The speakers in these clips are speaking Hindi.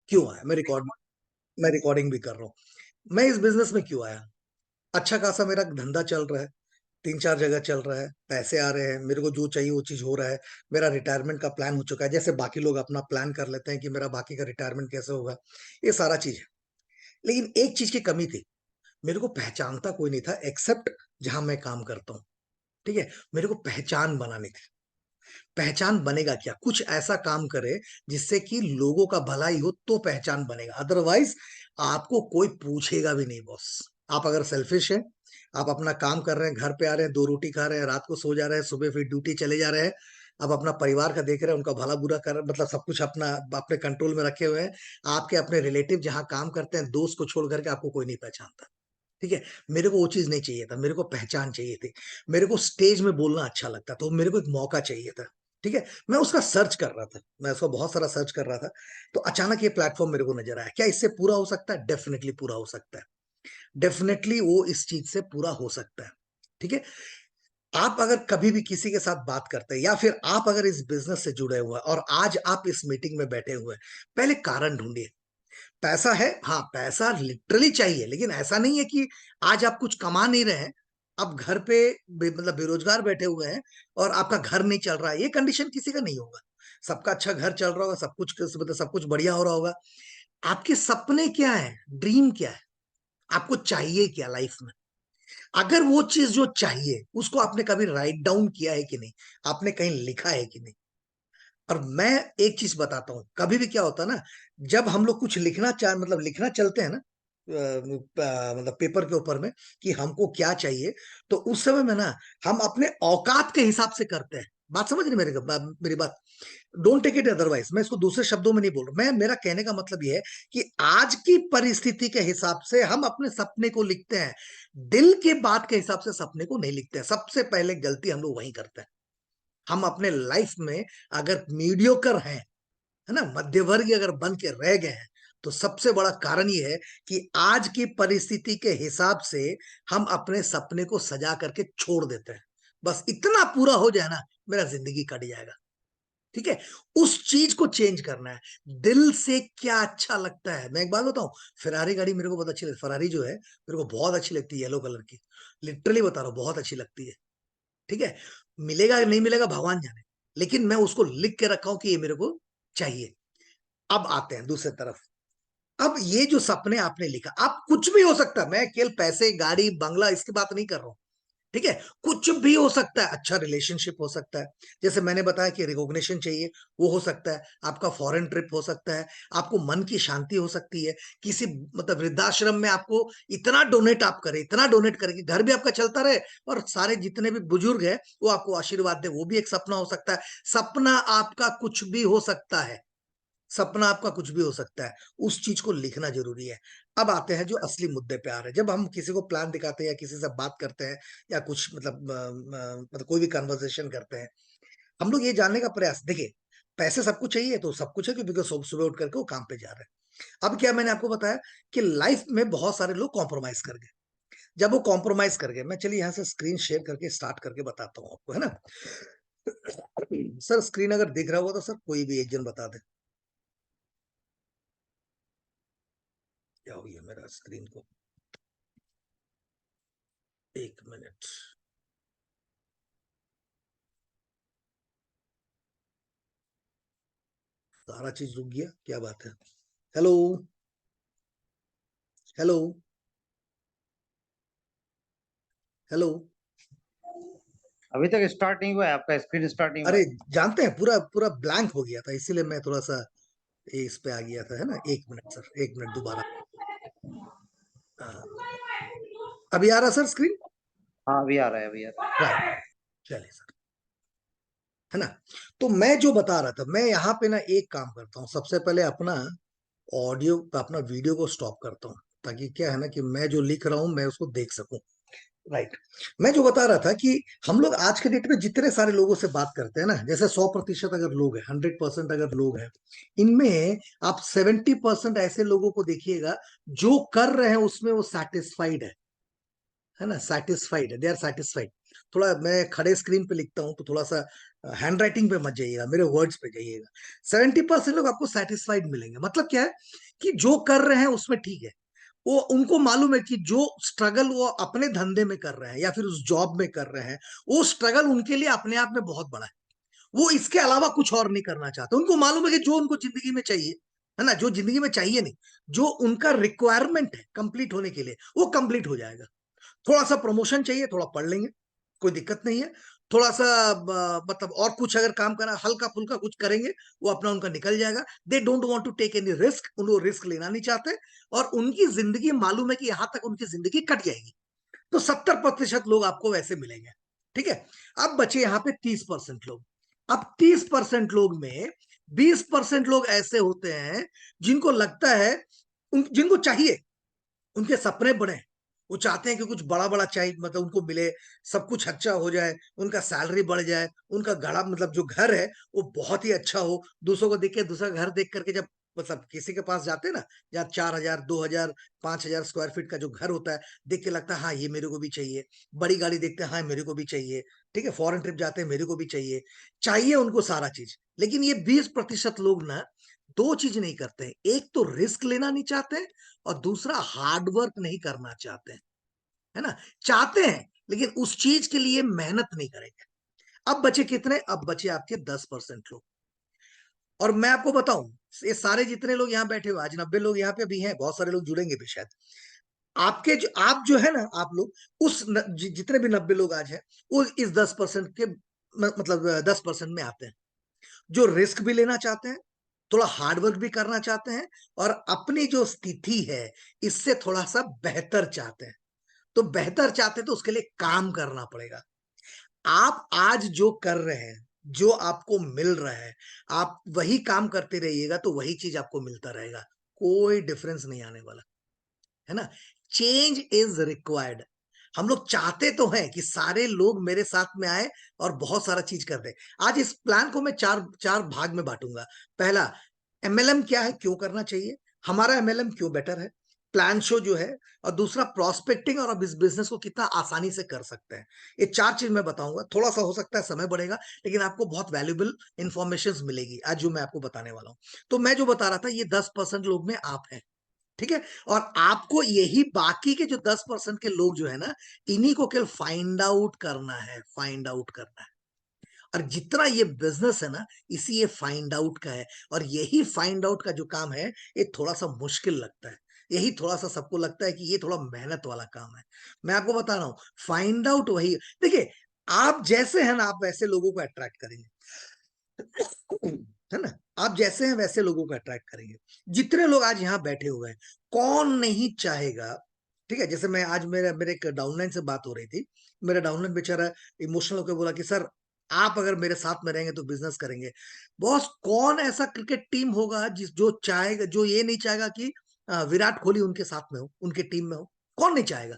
क्यों आया, मैं रिकॉर्डिंग भी कर रहा हूँ। मैं इस बिजनेस में क्यों आया? अच्छा खासा मेरा धंधा चल रहा है, 3-4 जगह चल रहा है, पैसे आ रहे हैं, मेरे को जो चाहिए वो चीज़ हो रहा है, मेरा रिटायरमेंट का प्लान हो चुका है, जैसे बाकी लोग अपना प्लान कर लेते हैं कि मेरा बाकी का रिटायरमेंट कैसे होगा, ये सारा चीज़ है। लेकिन एक चीज़ की कमी थी, मेरे को पहचानता कोई नहीं था एक्सेप्ट जहाँ मैं काम करता हूँ, ठीक है? मेरे को पहचान बनानी थी। पहचान बनेगा क्या? कुछ ऐसा काम करे जिससे कि लोगों का भलाई हो तो पहचान बनेगा, अदरवाइज़ आपको कोई पूछेगा भी नहीं बॉस। आप अगर सेल्फिश हैं, आप अपना काम कर रहे हैं, घर पे आ रहे हैं, 2 रोटी खा रहे हैं, रात को सो जा रहे हैं, सुबह फिर ड्यूटी चले जा रहे हैं, अब अपना परिवार का देख रहे हैं, उनका भला-बुरा कर मतलब सब कुछ अपना अपने कंट्रोल में रखे हुए हैं। आपके अपने रिलेटिव जहाँ काम करते हैं, दोस्त को छोड़ कर के आपको कोई नहीं पहचानता। ठीक है? मेरे को वो चीज़ नहीं चाहिए था, मेरे को पहचान चाहिए थी। मेरे को स्टेज में बोलना अच्छा लगता था, तो मेरे को एक मौका चाहिए था, ठीक है? मैं उसका सर्च कर रहा था, मैं उसका बहुत सारा सर्च कर रहा था, तो अचानक ये प्लेटफ़ॉर्म मेरे को नज़र आया। क्या इससे पूरा हो सकता है? डेफ़िनिटली पूरा हो सकता है। डेफ़िनिटली वो इस चीज़ से पूरा हो सकता है, ठीक है? आप अगर कभी भी किसी के साथ बात करते हैं या फिर आप अगर इस बिज़नेस से जुड़े हुए हैं और आज आप इस मीटिंग में बैठे हुए हैं, पहले कारण ढूँढिए। पैसा है, हाँ, पैसा लिटरली चाहिए, लेकिन ऐसा नहीं है कि आज आप कुछ कमा नहीं रहे हैं, आप घर पे मतलब बेरोज़गार बैठे हुए हैं और आपका घर नहीं चल रहा है, ये कंडीशन किसी का नहीं होगा। सबका अच्छा घर चल रहा होगा, सब कुछ मतलब सब कुछ बढ़िया हो रहा होगा। आपके सपने क्या हैं? ड्रीम क्या है? आपको चाहिए क्या लाइफ़ में? अगर वो चीज़ जो चाहिए, उसको आपने कभी राइट डाउन किया है कि नहीं? आपने कहीं लिखा है कि नहीं? और मैं एक चीज़ बताता हूँ, कभी भी क्या होता है ना, जब हम लोग कुछ लिखना मतलब लिखना चलते हैं ना मतलब पेपर के ऊपर में कि हमको क्या चाहिए, तो उस समय में ना हम अपने औकात के हिसाब से करते हैं। बात समझ रहे मेरी बात? डोंट टेक इट अदरवाइज़ मैं इसको दूसरे शब्दों में नहीं बोल रहा। मैं मेरा कहने का मतलब ये है कि आज की परिस्थिति के हिसाब से हम अपने सपने को लिखते हैं। दिल के बात के हिसाब से सपने को नहीं लिखते हैं। सबसे पहले गलती हम लोग वहीं करते हैं। हम अपने लाइफ में अगर मीडियोकर हैं, है ना? मध्यवर्गीय अगर बन के रह गए हैं, तो सबसे बड़ा कारण ये है कि आज की परिस्थिति के हिसाब से हम अपने सपने को सजा करके छोड़ देते हैं। बस इतना पूरा हो जाए ना, मेरा ज़िंदगी कट जाएगा, ठीक है? उस चीज़ को चेंज करना है। दिल से क्या अच्छा लगता है, मैं एक बात बताऊँ, फेरारी गाड़ी मेरे को बहुत अच्छी लगती है। फेरारी जो है, मेरे को बहुत अच्छी लगती है येलो कलर की। लिटरली बता रहा हूँ, बहुत अच्छी लगती है। ठीक है? मिलेगा या नहीं मिलेगा भगवान जाने। लेकिन मैं उसको लिख के रखा हूँ कि ये मेरे को चाहिए। अब आते हैं दूसरी तरफ। अब ये जो सपने आपने लिखा, आप कुछ भी हो सकता है, मैं केवल पैसे, गाड़ी, बंगला इसकी बात नहीं कर रहा हूँ। ठीक है? कुछ भी हो सकता है, अच्छा रिलेशनशिप हो सकता है। जैसे मैंने बताया कि रिकॉग्निशन चाहिए, वो हो सकता है। आपका फॉरेन ट्रिप हो सकता है, आपको मन की शांति हो सकती है। किसी मतलब वृद्धाश्रम में आपको इतना डोनेट करें कि घर भी आपका चलता रहे और सारे जितने भी बुजुर्ग हैं, वो आपको आशीर्वाद दें, वो भी एक सपना हो सकता है। सपना आपका कुछ भी हो सकता है। सपना आपका कुछ भी हो सकता है, उस चीज़ को लिखना ज़रूरी है। अब आते हैं जो असली मुद्दे पे आ रहे हैं, जब हम किसी को प्लान दिखाते हैं या किसी से बात करते हैं या कुछ मतलब मतलब कोई भी कन्वर्सेशन करते हैं, हम लोग ये जानने का प्रयास देखिए, पैसे सबको चाहिए तो सब कुछ है क्योंकि सुबह उठ करके वो काम पे जा रहे हैं। अब क्या मैंने आपको बताया कि लाइफ में बहुत सारे लोग कॉम्प्रोमाइज़ कर गए। जब वो कॉम्प्रोमाइज़ कर गए, मैं चलिए यहाँ से स्क्रीन शेयर करके स्टार्ट करके बताता हूँ आपको, है ना? सर स्क्रीन अगर दिख रहा होगा तो सर कोई भी एक जन बता दे। क्या हो गया मेरा स्क्रीन को? 1 मिनट। सारा चीज़ रुक गया, क्या बात है? Hello, hello, hello. अभी तक स्टार्ट नहीं हुआ है, आपका स्क्रीन स्टार्ट नहीं हुआ अरे है। जानते हैं पूरा पूरा ब्लैंक हो गया था इसीलिए मैं थोड़ा-सा इस पे आ गया था, है ना? 1 मिनट सर, 1 मिनट दोबारा। हाँ, अभी आ रहा सर स्क्रीन? हाँ, अभी आ रहा है, अभी आ रहा है। राइट, चलिए सर, है ना? तो मैं जो बता रहा था, मैं यहाँ पे ना एक काम करता हूँ, सबसे पहले अपना ऑडियो अपना वीडियो को स्टॉप करता हूँ, ताकि क्या है ना कि मैं जो लिख रहा हूँ, मैं उसको देख सकूँ। राइट। मैं जो बता रहा था कि हम लोग आज के डेट में जितने सारे लोगों से बात करते हैं ना, जैसे 100% अगर लोग हैं, 100% अगर लोग हैं, इनमें आप 70% ऐसे लोगों को देखिएगा जो कर रहे हैं उसमें वो सैटिस्फाइड है ना? सैटिस्फाइड है, दे आर सैटिस्फाइड। थोड़ा मैं खड़े स्क्रीन पे लिखता हूँ तो थोड़ा सा हैंड राइटिंग पे मत जाइएगा, मेरे वर्ड्स पे जाइएगा। 70% लोग आपको सेटिस्फाइड मिलेंगे। मतलब क्या है कि जो कर रहे हैं उसमें ठीक है। वो उनको मालूम है कि जो स्ट्रगल वो अपने धंधे में कर रहे हैं या फिर उस जॉब में कर रहे हैं, वो स्ट्रगल उनके लिए अपने आप में बहुत बड़ा है। वो इसके अलावा कुछ और नहीं करना चाहते। उनको मालूम है कि जो उनको जिंदगी में चाहिए, है ना, जो जिंदगी में चाहिए नहीं, जो उनका रिक्वायरमेंट है कंप्लीट होने के लिए, वो कंप्लीट हो जाएगा। थोड़ा सा प्रमोशन चाहिए, थोड़ा पढ़ लेंगे, कोई दिक्कत नहीं है। थोड़ा सा मतलब और कुछ अगर काम करना, हल्का फुल्का कुछ करेंगे, वो अपना उनका निकल जाएगा। They don't want to take any risk, उनको रिस्क लेना नहीं चाहते। और उनकी जिंदगी मालूम है कि यहां तक उनकी जिंदगी कट जाएगी। तो 70% लोग आपको वैसे मिलेंगे। ठीक है। अब बचे यहां पे 30% लोग। अब 30% लोग में 20% लोग ऐसे होते हैं जिनको लगता है, जिनको चाहिए, उनके सपने बड़े हैं। वो चाहते हैं कि कुछ बड़ा बड़ा चाहिए, मतलब उनको मिले, सब कुछ अच्छा हो जाए, उनका सैलरी बढ़ जाए, उनका घड़ा मतलब जो घर है वो बहुत ही अच्छा हो। दूसरों को देख के, दूसरा घर देख करके जब मतलब किसी के पास जाते हैं ना, जहाँ 4,000 2,000 5,000 स्क्वायर फीट का जो घर होता है, देख के लगता है हाँ ये मेरे को भी चाहिए। बड़ी गाड़ी देखते हैं, हाँ मेरे को भी चाहिए। ठीक है, फॉरेन ट्रिप जाते हैं, मेरे को भी चाहिए। चाहिए उनको सारा चीज। लेकिन ये 20% लोग ना दो चीज नहीं करते हैं। एक तो रिस्क लेना नहीं चाहते, और दूसरा हार्ड वर्क नहीं करना चाहते हैं। है ना, चाहते हैं लेकिन उस चीज के लिए मेहनत नहीं करेंगे। अब बचे कितने? अब बचे आपके 10% लोग। और मैं आपको बताऊं, ये सारे जितने लोग यहाँ बैठे हुए, आज 90 लोग यहाँ पे भी हैं, बहुत सारे लोग जुड़ेंगे भी शायद। आपके जो आप जो है ना, आप लोग उस जितने भी 90 लोग आज हैं, वो इस 10% के मतलब 10% में आते हैं, जो रिस्क भी लेना चाहते हैं, थोड़ा हार्ड वर्क भी करना चाहते हैं, और अपनी जो स्थिति है इससे थोड़ा सा बेहतर चाहते हैं। तो बेहतर चाहते हैं तो उसके लिए काम करना पड़ेगा। आप आज जो कर रहे हैं, जो आपको मिल रहा है, आप वही काम करते रहिएगा तो वही चीज आपको मिलता रहेगा। कोई डिफरेंस नहीं आने वाला। है ना। Change is required. हम लोग चाहते तो हैं कि सारे लोग मेरे साथ में आए और बहुत सारा चीज कर दे। आज इस प्लान को मैं चार चार भाग में बांटूंगा। पहला, एमएलएम क्या है, क्यों करना चाहिए, हमारा एमएलएम क्यों बेटर है, प्लान शो जो है, और दूसरा प्रॉस्पेक्टिंग, और अब इस बिजनेस को कितना आसानी से कर सकते हैं। ये चार चीज मैं बताऊंगा। थोड़ा सा हो सकता है समय बढ़ेगा, लेकिन आपको बहुत वैल्यूबल इंफॉर्मेशन मिलेगी आज जो मैं आपको बताने वाला हूं। तो मैं जो बता रहा था, ये 10% लोग में आप हैं। ठीक है। और आपको यही बाकी के जो 10% के लोग जो है ना, इन्हीं को केवल फाइंड आउट करना है, फाइंड आउट करना है। और जितना ये बिजनेस है ना, इसी ये फाइंड आउट का है। और यही फाइंड आउट का जो काम है, ये थोड़ा सा मुश्किल लगता है। यही थोड़ा सा सबको लगता है कि ये थोड़ा मेहनत वाला काम है। मैं आपको बता रहा हूं, फाइंड आउट वही। देखिए, आप जैसे हैं ना, आप वैसे लोगों को अट्रैक्ट करेंगे। है ना। आप जैसे हैं वैसे लोगों को अट्रैक्ट करेंगे। जितने लोग आज यहाँ बैठे हुए हैं, कौन नहीं चाहेगा। ठीक है, जैसे मैं आज मेरे मेरे एक डाउनलाइन से बात हो रही थी। मेरा डाउनलाइन बेचारा इमोशनल होकर बोला कि सर, आप अगर मेरे साथ में रहेंगे तो बिजनेस करेंगे। बॉस, कौन ऐसा क्रिकेट टीम होगा जिस जो चाहेगा, जो ये नहीं चाहेगा कि विराट कोहली उनके साथ में हो, उनके टीम में हो। कौन नहीं चाहेगा?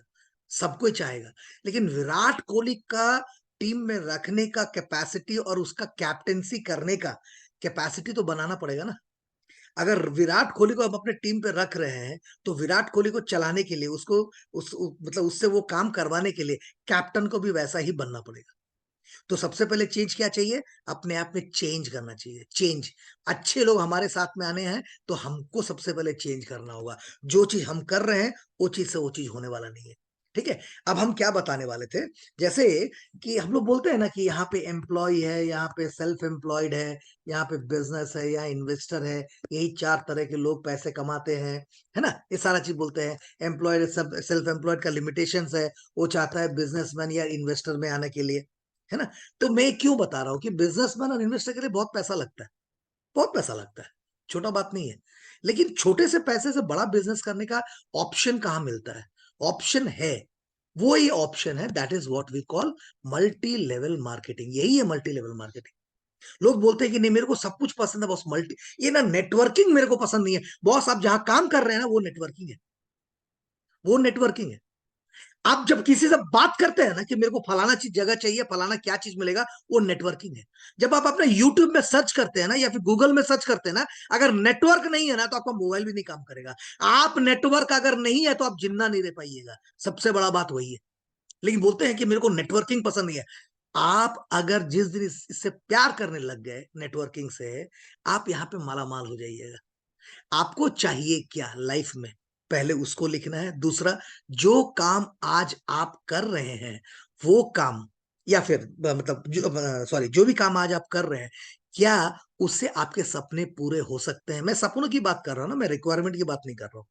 सबको ही चाहेगा। लेकिन विराट कोहली का टीम में रखने का कैपेसिटी और उसका कैप्टेंसी करने का कैपेसिटी तो बनाना पड़ेगा ना। अगर विराट कोहली को हम अपने टीम पे रख रहे हैं, तो विराट कोहली को चलाने के लिए, उसको मतलब उससे वो काम करवाने के लिए कैप्टन को भी वैसा ही बनना पड़ेगा। तो सबसे पहले चेंज क्या चाहिए? अपने आप में चेंज करना चाहिए। चेंज, अच्छे लोग हमारे साथ में आने हैं तो हमको सबसे पहले चेंज करना होगा। जो चीज हम कर रहे हैं, वो चीज से वो चीज होने वाला नहीं है। ठीक है। अब हम क्या बताने वाले थे, जैसे कि हम लोग बोलते हैं ना कि यहाँ पे एम्प्लॉय है, यहाँ पे सेल्फ एम्प्लॉयड है, यहाँ पे बिजनेस है, यहाँ इन्वेस्टर है। यही चार तरह के लोग पैसे कमाते हैं। है ना, ये सारा चीज बोलते हैं। एम्प्लॉयड, सब सेल्फ एम्प्लॉयड का लिमिटेशंस है। वो चाहता है बिजनेसमैन या इन्वेस्टर में आने के लिए। है ना। तो मैं क्यों बता रहा हूँ कि बिजनेसमैन और इन्वेस्टर के लिए बहुत पैसा लगता है। बहुत पैसा लगता है। छोटा बात नहीं है। लेकिन छोटे से पैसे से बड़ा बिजनेस करने का ऑप्शन कहाँ मिलता है? ऑप्शन है। वो ही ऑप्शन है, that is what we call multi level marketing. यही है मल्टी लेवल मार्केटिंग। लोग बोलते हैं कि नहीं, मेरे को सब कुछ पसंद है बॉस, मल्टी, ये ना नेटवर्किंग मेरे को पसंद नहीं है बॉस। आप जहां काम कर रहे हैं ना, वो नेटवर्किंग है। वो नेटवर्किंग है। आप जब किसी से बात करते हैं ना कि मेरे को फलाना चीज जगह चाहिए, फलाना क्या चीज मिलेगा, वो नेटवर्किंग है। जब आप अपने यूट्यूब में सर्च करते हैं ना, या फिर गूगल में सर्च करते हैं ना, अगर नेटवर्क नहीं है ना, तो आपका मोबाइल भी नहीं काम करेगा। आप नेटवर्क अगर नहीं है तो आप जिंदा नहीं रह पाइएगा। सबसे बड़ा बात वही है। लेकिन बोलते हैं कि मेरे को नेटवर्किंग पसंद नहीं है। आप अगर जिस दिन इससे प्यार करने लग गए नेटवर्किंग से, आप यहाँ पे माला माल हो जाइएगा। आपको चाहिए क्या लाइफ में, पहले उसको लिखना है। दूसरा, जो काम आज आप कर रहे हैं वो काम, या फिर मतलब सॉरी, जो भी काम आज आप कर रहे हैं, क्या उससे आपके सपने पूरे हो सकते हैं? मैं सपनों की बात कर रहा हूं ना, मैं रिक्वायरमेंट की बात नहीं कर रहा हूं।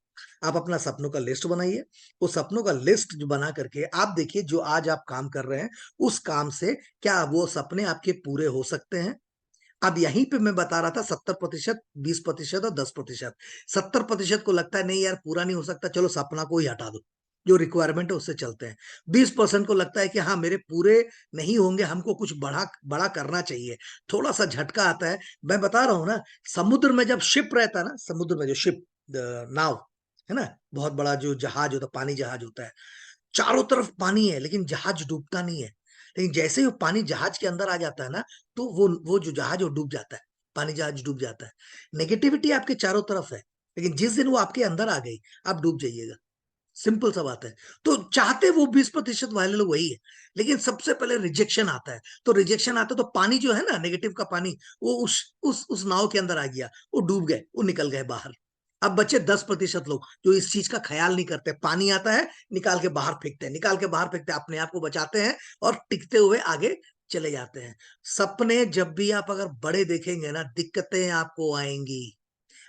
आप अपना सपनों का लिस्ट बनाइए। उस सपनों का लिस्ट जो बना करके आप देखिए, जो आज आप काम कर रहे हैं उस काम से क्या वो सपने आपके पूरे हो सकते हैं? अब यहीं पे मैं बता रहा था 70%, 20% और 10%। 70% को लगता है नहीं यार पूरा नहीं हो सकता, चलो सपना को ही हटा दो, जो रिक्वायरमेंट है उससे चलते हैं। 20% को लगता है कि हाँ मेरे पूरे नहीं होंगे, हमको कुछ बड़ा बड़ा करना चाहिए, थोड़ा सा झटका आता है। मैं बता रहा हूँ ना, समुद्र में जब शिप रहता है ना, समुद्र में जो शिप, नाव है ना, बहुत बड़ा जो जहाज होता है, पानी जहाज होता है, चारों तरफ पानी है लेकिन जहाज डूबता नहीं है। लेकिन जैसे ही वो पानी जहाज के अंदर आ जाता है ना, तो वो जो जहाज वो डूब जाता है, पानी जहाज डूब जाता है। नेगेटिविटी आपके चारों तरफ है, लेकिन जिस दिन वो आपके अंदर आ गई, आप डूब जाइएगा। सिंपल सा बात है। तो चाहते वो 20% वाले लोग वही है, लेकिन सबसे पहले रिजेक्शन आता है। तो रिजेक्शन आता है तो पानी जो है ना, नेगेटिव का पानी, वो उस नाव के अंदर आ गया, वो डूब गए, वो निकल गए बाहर। अब बचे 10% लोग जो इस चीज का ख्याल नहीं करते। पानी आता है, निकाल के बाहर फेंकते हैं, निकाल के बाहर फेंकते हैं, अपने आप को बचाते हैं और टिकते हुए आगे चले जाते हैं। सपने जब भी आप अगर बड़े देखेंगे ना, दिक्कतें आपको आएंगी।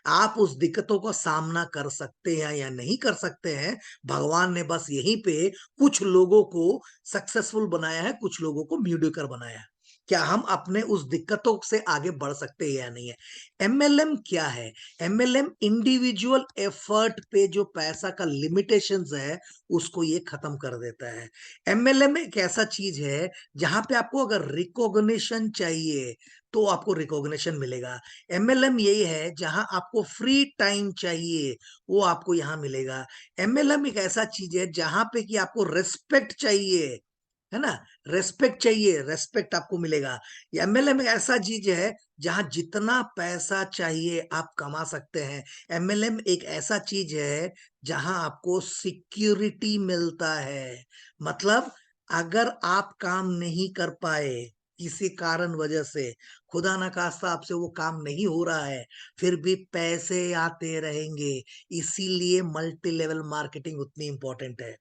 आप उस दिक्कतों का सामना कर सकते हैं या नहीं कर सकते हैं, भगवान ने बस यहीं पे कुछ लोगों को सक्सेसफुल बनाया है, कुछ लोगों को मीडियोकर बनाया है। क्या हम अपने उस दिक्कतों से आगे बढ़ सकते हैं या नहीं है? एमएलएम क्या है? एमएलएम इंडिविजुअल एफर्ट पे जो पैसा का लिमिटेशंस है, उसको ये खत्म कर देता है। एमएलएम एक ऐसा चीज है जहां पे आपको अगर रिकॉग्निशन चाहिए तो आपको रिकॉग्निशन मिलेगा। एमएलएम यही है जहां आपको फ्री टाइम चाहिए, वो आपको यहां मिलेगा। एमएलएम एक ऐसा चीज है जहां पे कि आपको रेस्पेक्ट चाहिए, है ना, रेस्पेक्ट चाहिए, रेस्पेक्ट आपको मिलेगा। एमएलएम एक ऐसा चीज है जहां जितना पैसा चाहिए आप कमा सकते हैं। एमएलएम एक ऐसा चीज है जहां आपको सिक्योरिटी मिलता है। मतलब अगर आप काम नहीं कर पाए किसी कारण वजह से, खुदा ना खास्ता आपसे वो काम नहीं हो रहा है, फिर भी पैसे आते रहेंगे। इसीलिए मल्टी लेवल मार्केटिंग उतनी इंपॉर्टेंट है।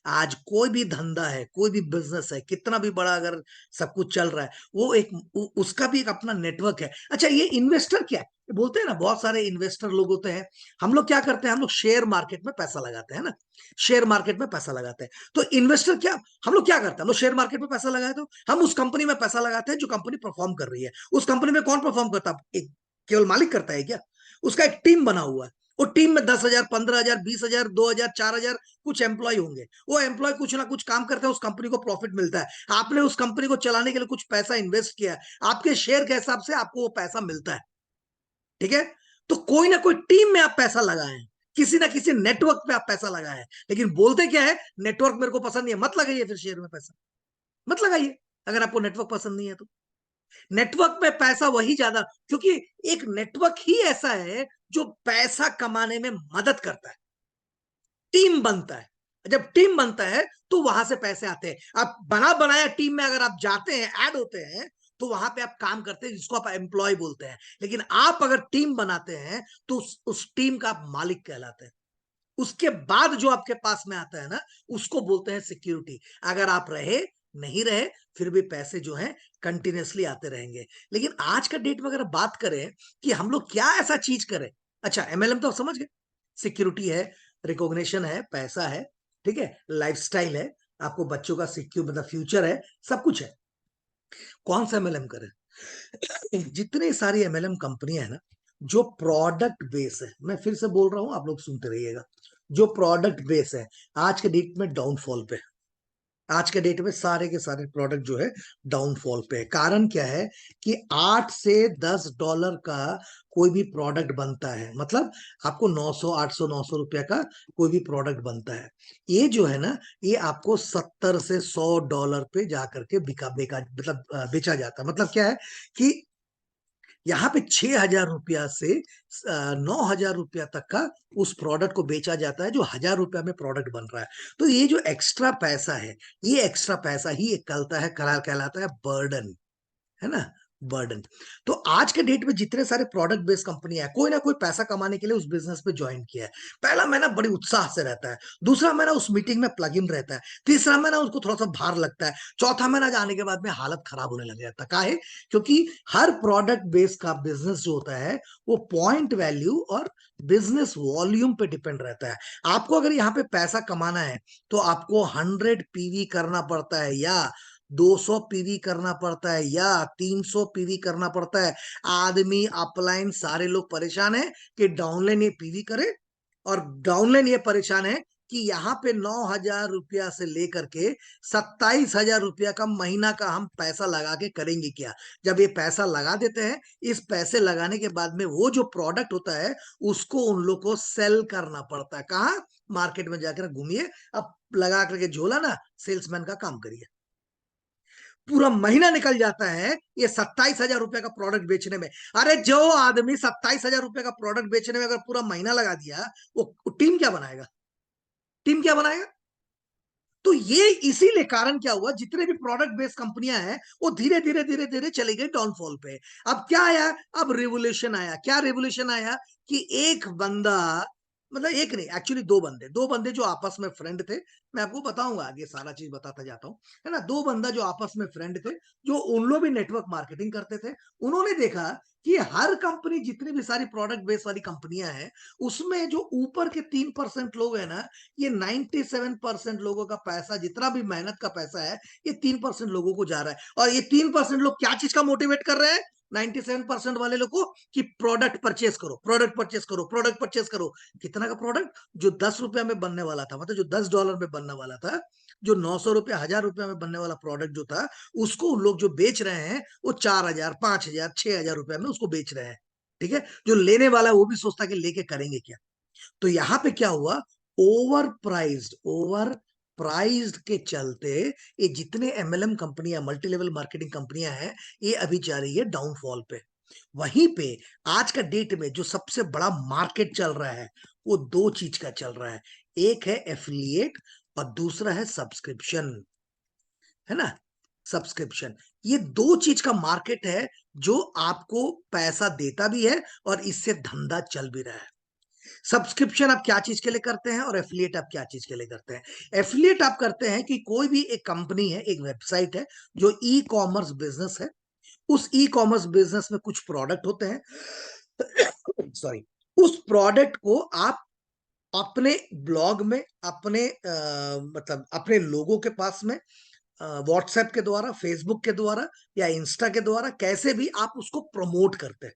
आज कोई भी धंधा है, कोई भी बिजनेस है, कितना भी बड़ा अगर सब कुछ चल रहा है, वो एक उसका भी एक अपना नेटवर्क है। अच्छा, ये इन्वेस्टर क्या है? बोलते हैं ना, बहुत सारे इन्वेस्टर लोग होते हैं। हम लोग क्या करते हैं, हम लोग शेयर मार्केट में पैसा लगाते हैं ना, शेयर मार्केट में पैसा लगाते हैं। तो इन्वेस्टर क्या, हम लोग क्या करते हैं, हम लोग शेयर मार्केट में पैसा लगाए तो हम उस कंपनी में पैसा लगाते हैं जो कंपनी परफॉर्म कर रही है। उस कंपनी में कौन परफॉर्म करता है? एक केवल मालिक करता है क्या? उसका एक टीम बना हुआ है। वो टीम में 10,000, 15,000, 20,000, 2,000, 4,000 कुछ एम्प्लॉय होंगे। वो एम्प्लॉय कुछ ना कुछ काम करते हैं, उस कंपनी को प्रॉफिट मिलता है। आपने उस कंपनी को चलाने के लिए कुछ पैसा इन्वेस्ट किया है, आपके शेयर के हिसाब से आपको वो पैसा मिलता है। ठीक है? तो कोई ना कोई टीम में आप पैसा लगाए हैं, किसी ना किसी नेटवर्क पे आप पैसा लगाए हैं। लेकिन बोलते क्या है, नेटवर्क मेरे को पसंद नहीं है, मत लगाइए फिर शेयर में पैसा, मत लगाइए अगर आपको नेटवर्क पसंद नहीं है तो। नेटवर्क में पैसा वही ज्यादा, क्योंकि एक नेटवर्क ही ऐसा है जो पैसा कमाने में मदद करता है। टीम बनता है, जब टीम बनता है तो वहां से पैसे आते हैं। आप बना बनाया टीम में अगर आप जाते हैं, ऐड होते हैं, तो वहां पे आप काम करते हैं, जिसको आप एम्प्लॉय बोलते हैं। लेकिन आप अगर टीम बनाते हैं तो उस टीम का आप मालिक कहलाते हैं। उसके बाद जो आपके पास में आता है ना, उसको बोलते हैं सिक्योरिटी। अगर आप रहे, नहीं रहे, फिर भी पैसे जो हैं कंटिन्यूअसली आते रहेंगे। लेकिन आज का डेट में अगर बात करें कि हम लोग क्या ऐसा चीज करें, अच्छा एमएलएम तो आप समझ गए, सिक्योरिटी है, रिकॉग्निशन है, पैसा है, ठीक है, लाइफस्टाइल है, आपको बच्चों का सिक्योर मतलब फ्यूचर है, सब कुछ है। कौन सा एमएलएम करें? जितनी सारी एमएलएम कंपनियां है ना, जो प्रोडक्ट बेस है, मैं फिर से बोल रहा हूं, आप लोग सुनते रहिएगा, जो प्रोडक्ट बेस है, आज के डेट में डाउनफॉल पे, आज के डेट में सारे के सारे प्रोडक्ट जो है डाउनफॉल पे है। कारण क्या है कि $8 से $10 का कोई भी प्रोडक्ट बनता है, मतलब आपको 900, 800, 900 रुपया का कोई भी प्रोडक्ट बनता है। ये जो है ना, ये आपको $70 से $100 पे जाकर के बिका बेका मतलब बेचा जाता है। मतलब क्या है कि यहाँ पे 6,000 रुपया से 9,000 रुपया तक का उस प्रोडक्ट को बेचा जाता है, जो 1,000 रुपया में प्रोडक्ट बन रहा है। तो ये जो एक्स्ट्रा पैसा है, ये एक्स्ट्रा पैसा ही एक कहलाता है बर्डन, है ना? बर्डन। तो आज के डेट में जितने सारे प्रोडक्ट बेस्ड कंपनियां हैं, कोई ना कोई पैसा कमाने के लिए उस बिजनेस में ज्वाइन किया है। पहला महीना बड़ी उत्साह से रहता है, दूसरा महीना उस मीटिंग में प्लग इन रहता है, तीसरा महीना उसको थोड़ा सा भार लगता है, चौथा महीना जाने के बाद में हालत खराब होने लग जाता है। काहे? क्योंकि हर प्रोडक्ट बेस्ड का बिजनेस जो होता है वो पॉइंट वैल्यू और बिजनेस वॉल्यूम पे डिपेंड रहता है। आपको अगर यहाँ पे पैसा कमाना है तो आपको 100 पीवी करना पड़ता है, या 200 पीवी करना पड़ता है, या 300 पीवी करना पड़ता है। आदमी अपलाइन सारे लोग परेशान है कि डाउनलाइन ये पीवी करे, और डाउनलाइन ये परेशान है कि यहाँ पे 9,000 रुपया से लेकर के 27,000 रुपया का महीना का हम पैसा लगा के करेंगे क्या। जब ये पैसा लगा देते हैं, इस पैसे लगाने के बाद में वो जो प्रोडक्ट होता है उसको उन लोग को सेल करना पड़ता है। कहाँ? मार्केट में जाकर घूमिए, अब लगा करके झोला ना सेल्समैन का काम करिए। पूरा महीना निकल जाता है ये 27,000 रुपया का प्रोडक्ट बेचने में। अरे जो आदमी 27,000 रुपया का प्रोडक्ट बेचने में अगर पूरा महीना लगा दिया, वो टीम क्या बनाएगा? टीम क्या बनाएगा? तो ये इसीलिए कारण क्या हुआ, जितने भी प्रोडक्ट बेस्ड कंपनियां हैं वो धीरे धीरे धीरे धीरे चली गई डाउनफॉल पे। अब क्या आया? अब रेवोल्यूशन आया। क्या रेवोल्यूशन आया? कि एक बंदा, मतलब एक नहीं, एक्चुअली दो बंदे जो आपस में फ्रेंड थे। मैं आपको बताऊंगा आगे, सारा चीज बताता जाता हूँ, है ना। दो बंदा जो आपस में फ्रेंड थे, जो उन लोग भी नेटवर्क मार्केटिंग करते थे। उन्होंने देखा कि हर कंपनी, जितनी भी सारी प्रोडक्ट बेस्ड वाली कंपनियां हैं, उसमें जो ऊपर के 3% लोग हैं ना, ये 97% लोगों का पैसा, जितना भी मेहनत का पैसा है, ये 3% लोगों को जा रहा है। और ये 3% लोग क्या चीज का मोटिवेट कर रहे हैं 97% वाले लोग को? कि प्रोडक्ट परचेस करो, प्रोडक्ट परचेस करो, प्रोडक्ट परचेस करो। कितना का प्रोडक्ट? जो 10 रुपया में बनने वाला था, मतलब जो $10 में बनने वाला था, जो 900 रुपया, 1,000 रुपया में बनने वाला प्रोडक्ट जो था, उसको लोग जो बेच रहे हैं वो 4,000, 5,000, 6,000 रुपया में उसको बेच रहे हैं। ठीक है। जो लेने वाला है वो भी सोचता है कि लेके करेंगे क्या। तो यहां पे क्या हुआ? ओवर प्राइज्ड के चलते ये जितने एमएलएम कंपनियां, मल्टी लेवल मार्केटिंग कंपनियां हैं, ये अभी जा रही है डाउनफॉल पे। वहीं पे आज का डेट में जो सबसे बड़ा मार्केट चल रहा है, वो दो चीज का चल रहा है। एक है एफिलिएट और दूसरा है सब्सक्रिप्शन, है ना। सब्सक्रिप्शन, ये दो चीज का मार्केट है जो आपको पैसा देता भी है और इससे धंधा चल भी रहा है। सब्सक्रिप्शन आप क्या चीज के लिए करते हैं और एफिलिएट आप क्या चीज के लिए करते हैं? एफिलिएट आप करते हैं कि कोई भी एक कंपनी है, एक वेबसाइट है जो ई कॉमर्स बिजनेस है, उस ई कॉमर्स बिजनेस में कुछ प्रोडक्ट होते हैं सॉरी, उस प्रोडक्ट को आप अपने ब्लॉग में, अपने मतलब अपने लोगों के पास में, व्हाट्सएप के द्वारा, फेसबुक के द्वारा या इंस्टा के द्वारा, कैसे भी आप उसको प्रमोट करते हैं,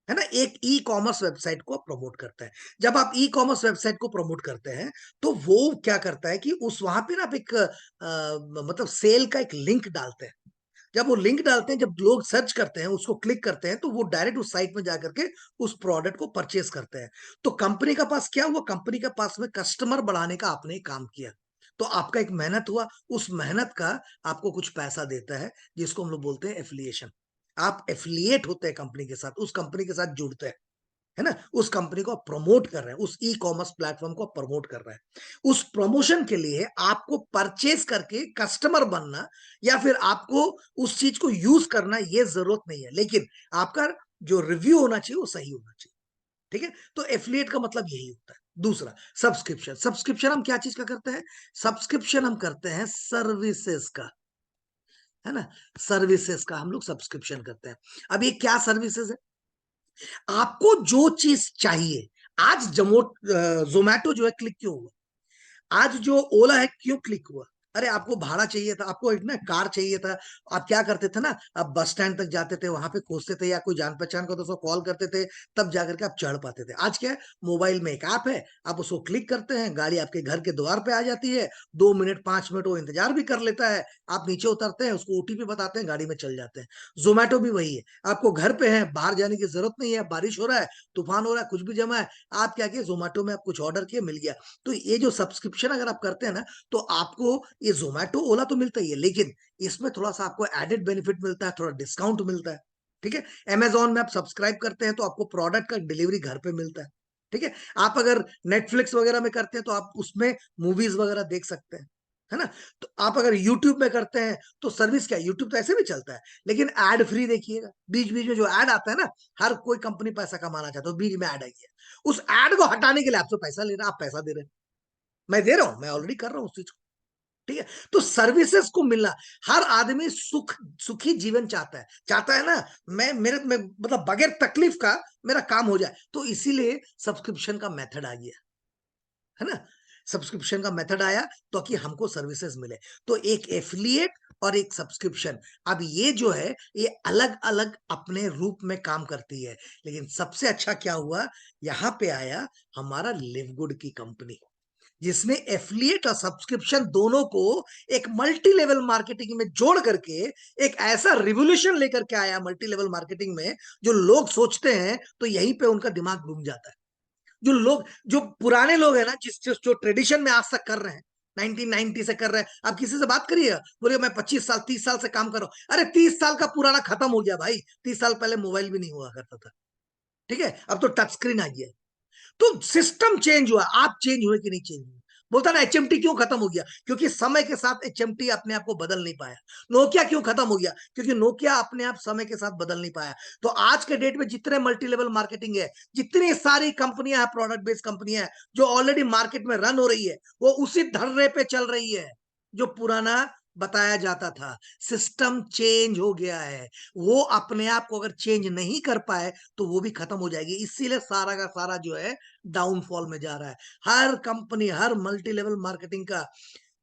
है ना। एक ई कॉमर्स वेबसाइट को प्रमोट करते हैं। जब आप ई कॉमर्स वेबसाइट को प्रमोट करते हैं तो वो क्या करता है कि उस वहां पे ना आप एक मतलब सेल का एक लिंक डालते हैं। जब वो लिंक डालते हैं, जब लोग सर्च करते हैं, उसको क्लिक करते हैं, तो वो डायरेक्ट उस साइट में जाकर के उस प्रोडक्ट को परचेस करते हैं। तो कंपनी का पास क्या हुआ? कंपनी के पास में कस्टमर बढ़ाने का आपने काम किया, तो आपका एक मेहनत हुआ। उस मेहनत का आपको कुछ पैसा देता है, जिसको हम लोग बोलते हैं एफिलिएशन। आप एफिलिएट होते हैं कंपनी के साथ, उस कंपनी के साथ जुड़ते हैं, है ना। उस कंपनी को आप प्रमोट कर रहे हैं, उस ई कॉमर्स प्लेटफॉर्म को आप प्रमोट कर रहे हैं। उस प्रमोशन के लिए आपको परचेस करके कस्टमर बनना या फिर आपको उस चीज को यूज करना, ये जरूरत नहीं है, लेकिन आपका जो रिव्यू होना चाहिए वो सही होना चाहिए। ठीक है। तो एफिलिएट का मतलब यही होता है। दूसरा, सब्सक्रिप्शन। सब्सक्रिप्शन हम क्या चीज का करते हैं? सब्सक्रिप्शन हम करते हैं सर्विसेज का, है ना। सर्विसेज का हम लोग सब्सक्रिप्शन करते हैं। अब ये क्या सर्विसेज है? आपको जो चीज चाहिए, आज जोमैटो जो है क्लिक क्यों हुआ? आज जो ओला है क्यों क्लिक हुआ? अरे आपको भाड़ा चाहिए था, आपको एक ना कार चाहिए था। आप क्या करते थे ना, आप बस स्टैंड तक जाते थे, वहां पे खोजते थे, या कोई जान पहचान का तो उसको कॉल करते थे, तब जाकर के आप चढ़ पाते थे। आज क्या है? मोबाइल में एक ऐप है, आप उसको क्लिक करते हैं, गाड़ी आपके घर के द्वार पे आ जाती है। 2 मिनट 5 मिनट वो इंतजार भी कर लेता है। आप नीचे उतरते हैं, उसको ओटीपी बताते हैं, गाड़ी में चल जाते हैं। जोमेटो भी वही है, आपको घर पे है, बाहर जाने की जरूरत नहीं है, बारिश हो रहा है, तूफान हो रहा है, कुछ भी जमा है, आप क्या किए, जोमेटो में आप कुछ ऑर्डर किए, मिल गया। तो ये जो सब्सक्रिप्शन अगर आप करते हैं ना, तो आपको ये जोमेटो ओला तो मिलता ही है, लेकिन इसमें थोड़ा सा आपको एडेड बेनिफिट मिलता है, थोड़ा डिस्काउंट मिलता है। ठीक है। अमेजोन में आप सब्सक्राइब करते हैं तो आपको प्रोडक्ट का डिलीवरी घर पे मिलता है। ठीक है। आप अगर नेटफ्लिक्स वगैरह में करते हैं तो आप उसमें मूवीज वगैरह देख सकते हैं, है ना। तो आप अगर यूट्यूब में करते हैं तो सर्विस क्या है, यूट्यूब तो ऐसे भी चलता है लेकिन एड फ्री देखिएगा। बीच बीच में जो एड आता है ना, हर कोई कंपनी पैसा कमाना चाहता है, बीच में एड आई है, उस एड को हटाने के लिए आपसे पैसा ले रहा है, आप पैसा दे रहे हैं। मैं दे रहा हूं, मैं ऑलरेडी कर रहा हूं उस चीज को। ठीक है। तो सर्विसेज को मिलना, हर आदमी सुखी जीवन चाहता है, ना मैं मतलब बगैर तकलीफ का मेरा काम हो जाए, तो इसीलिए सब्सक्रिप्शन का मेथड आ गया, है ना। सब्सक्रिप्शन का मेथड आया तो कि हमको सर्विसेज मिले, तो एक एफिलिएट और एक सब्सक्रिप्शन। अब ये जो है ये अलग अलग अपने रूप में काम करती है, लेकिन सबसे अच्छा क्या हुआ, यहां पे आया हमारा लिव गुड की कंपनी, जिसने एफिलिएट और सब्सक्रिप्शन दोनों को एक मल्टी लेवल मार्केटिंग में जोड़ करके एक ऐसा रिवोल्यूशन लेकर के आया मल्टी लेवल मार्केटिंग में, जो लोग सोचते हैं तो यहीं पे उनका दिमाग घूम जाता है। जो लोग, जो पुराने लोग हैं ना, जो ट्रेडिशन में आज तक कर रहे हैं, 1990 से कर रहे हैं, आप किसी से बात करिए, बोलिए मैं 25 साल 30 साल से काम कर रहा हूं, अरे 30 साल का पुराना खत्म हो गया भाई, 30 साल पहले मोबाइल भी नहीं हुआ करता था। ठीक है। अब तो टच स्क्रीन आ गया। तो सिस्टम चेंज हुआ, आप चेंज हुए कि नहीं चेंज हुए। बोलता ना एचएमटी क्यों खत्म हो गया, क्योंकि समय के साथ एचएमटी अपने आप को बदल नहीं पाया। नोकिया क्यों खत्म हो गया, क्योंकि नोकिया अपने आप समय के साथ बदल नहीं पाया। तो आज के डेट में जितने मल्टी लेवल मार्केटिंग है, जितनी सारी कंपनियां हैं, प्रोडक्ट बेस्ड कंपनियां हैं जो ऑलरेडी मार्केट में रन हो रही है, वो उसी धर्रे पे चल रही है जो पुराना बताया जाता था। सिस्टम चेंज हो गया है, वो अपने आप को अगर चेंज नहीं कर पाए तो वो भी खत्म हो जाएगी, इसीलिए सारा का सारा जो है डाउनफॉल में जा रहा है। हर कंपनी, हर मल्टी लेवल मार्केटिंग का,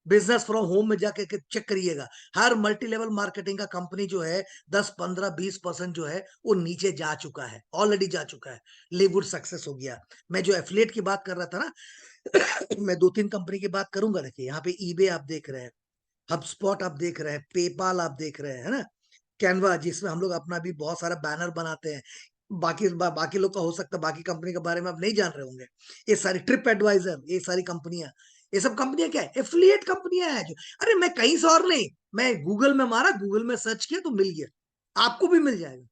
बिजनेस फ्रॉम होम में जाके के चेक करिएगा, हर मल्टी लेवल मार्केटिंग का कंपनी जो है 10 15 20% जो है वो नीचे जा चुका है, ऑलरेडी जा चुका है। लिववुड सक्सेस हो गया। मैं जो एफिलिएट की बात कर रहा था ना, मैं 2 3 कंपनी की बात करूंगा। देखिए यहाँ पे ईबे आप देख रहे हैं, हबस्पॉट आप देख रहे हैं, पेपाल आप देख रहे हैं, है ना। कैनवा, जिसमें हम लोग अपना भी बहुत सारा बैनर बनाते हैं। बाकी लोग का हो सकता है बाकी कंपनी के बारे में आप नहीं जान रहे होंगे। ये सारी ट्रिप एडवाइजर, ये सारी कंपनियां, ये सब कंपनियां क्या है, एफिलिएट कंपनियां हैं जो, अरे मैं कहीं से और नहीं, मैं गूगल में मारा, गूगल में सर्च किया तो मिल गया, आपको भी मिल जाएगा।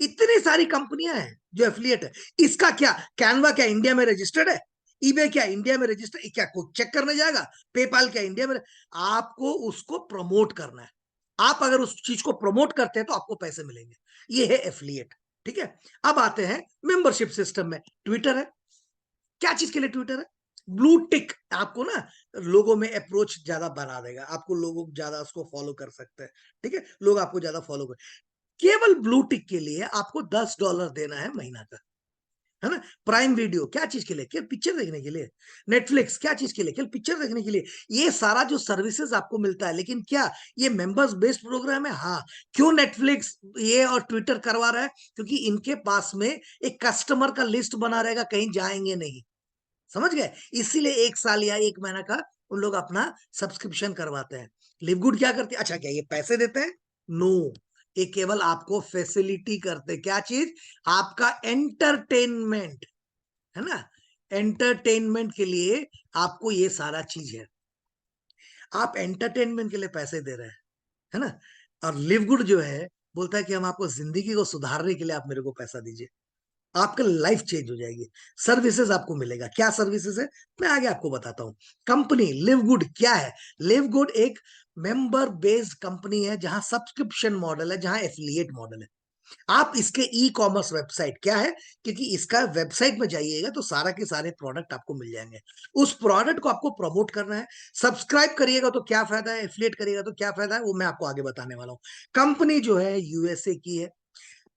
इतनी सारी कंपनियां हैं जो एफिलिएट है। इसका क्या, कैनवा क्या इंडिया में रजिस्टर्ड है, ईबे क्या इंडिया में रजिस्टर्ड, क्या कोई चेक करने जाएगा, पेपाल क्या इंडिया में, आपको उसको प्रमोट करना है। आप अगर उस चीज को प्रमोट करते हैं तो आपको पैसे मिलेंगे, ये है एफिलिएट। ठीक है। अब आते हैं मेंबरशिप सिस्टम में। ट्विटर है, क्या चीज के लिए ट्विटर है, ब्लू टिक, आपको ना लोगों में अप्रोच ज्यादा बना देगा, आपको लोग ज्यादा उसको फॉलो कर सकते हैं। ठीक है, लोग आपको ज्यादा फॉलो कर, केवल ब्लू टिक के लिए आपको $10 देना है महीना का, है ना। प्राइम वीडियो क्या चीज के लिए, केवल पिक्चर देखने के लिए। नेटफ्लिक्स क्या चीज के लिए, केवल पिक्चर देखने के लिए। ये सारा जो सर्विसेज आपको मिलता है, लेकिन क्या ये मेंबर्स बेस्ड प्रोग्राम है, हाँ। क्यों नेटफ्लिक्स ये और ट्विटर करवा रहा है, क्योंकि इनके पास में एक कस्टमर का लिस्ट बना रहेगा, कहीं जाएंगे नहीं, समझ गए। इसीलिए 1 साल या 1 महीना का उन लोग अपना सब्सक्रिप्शन करवाते हैं। लिवगुड क्या करते हैं, अच्छा क्या ये पैसे देते हैं, नो, ये केवल आपको फैसिलिटी करते, क्या चीज, आपका एंटरटेनमेंट, है ना। एंटरटेनमेंट के लिए आपको ये सारा चीज है, आप एंटरटेनमेंट के लिए पैसे दे रहे हैं, है ना। और लिव गुड जो है बोलता है कि हम आपको जिंदगी को सुधारने के लिए आप मेरे को पैसा दीजिए, आपका लाइफ चेंज हो जाएगी। सर्विसेज आपको मिलेगा, क्या सर्विसेज है मैं आगे आपको बताता हूं। कंपनी लिव गुड क्या है, लिव गुड एक मेंबर बेस्ड कंपनी है, जहां सब्सक्रिप्शन मॉडल है, जहां एफिलिएट मॉडल है। आप इसके ई कॉमर्स वेबसाइट क्या है, क्योंकि इसका वेबसाइट में जाइएगा तो सारा के सारे प्रोडक्ट आपको मिल जाएंगे, उस प्रोडक्ट को आपको प्रमोट करना है। सब्सक्राइब करिएगा तो क्या फायदा है, एफिलिएट करिएगा तो क्या फायदा है, वो मैं आपको आगे बताने वाला हूँ। कंपनी जो है यूएसए की है,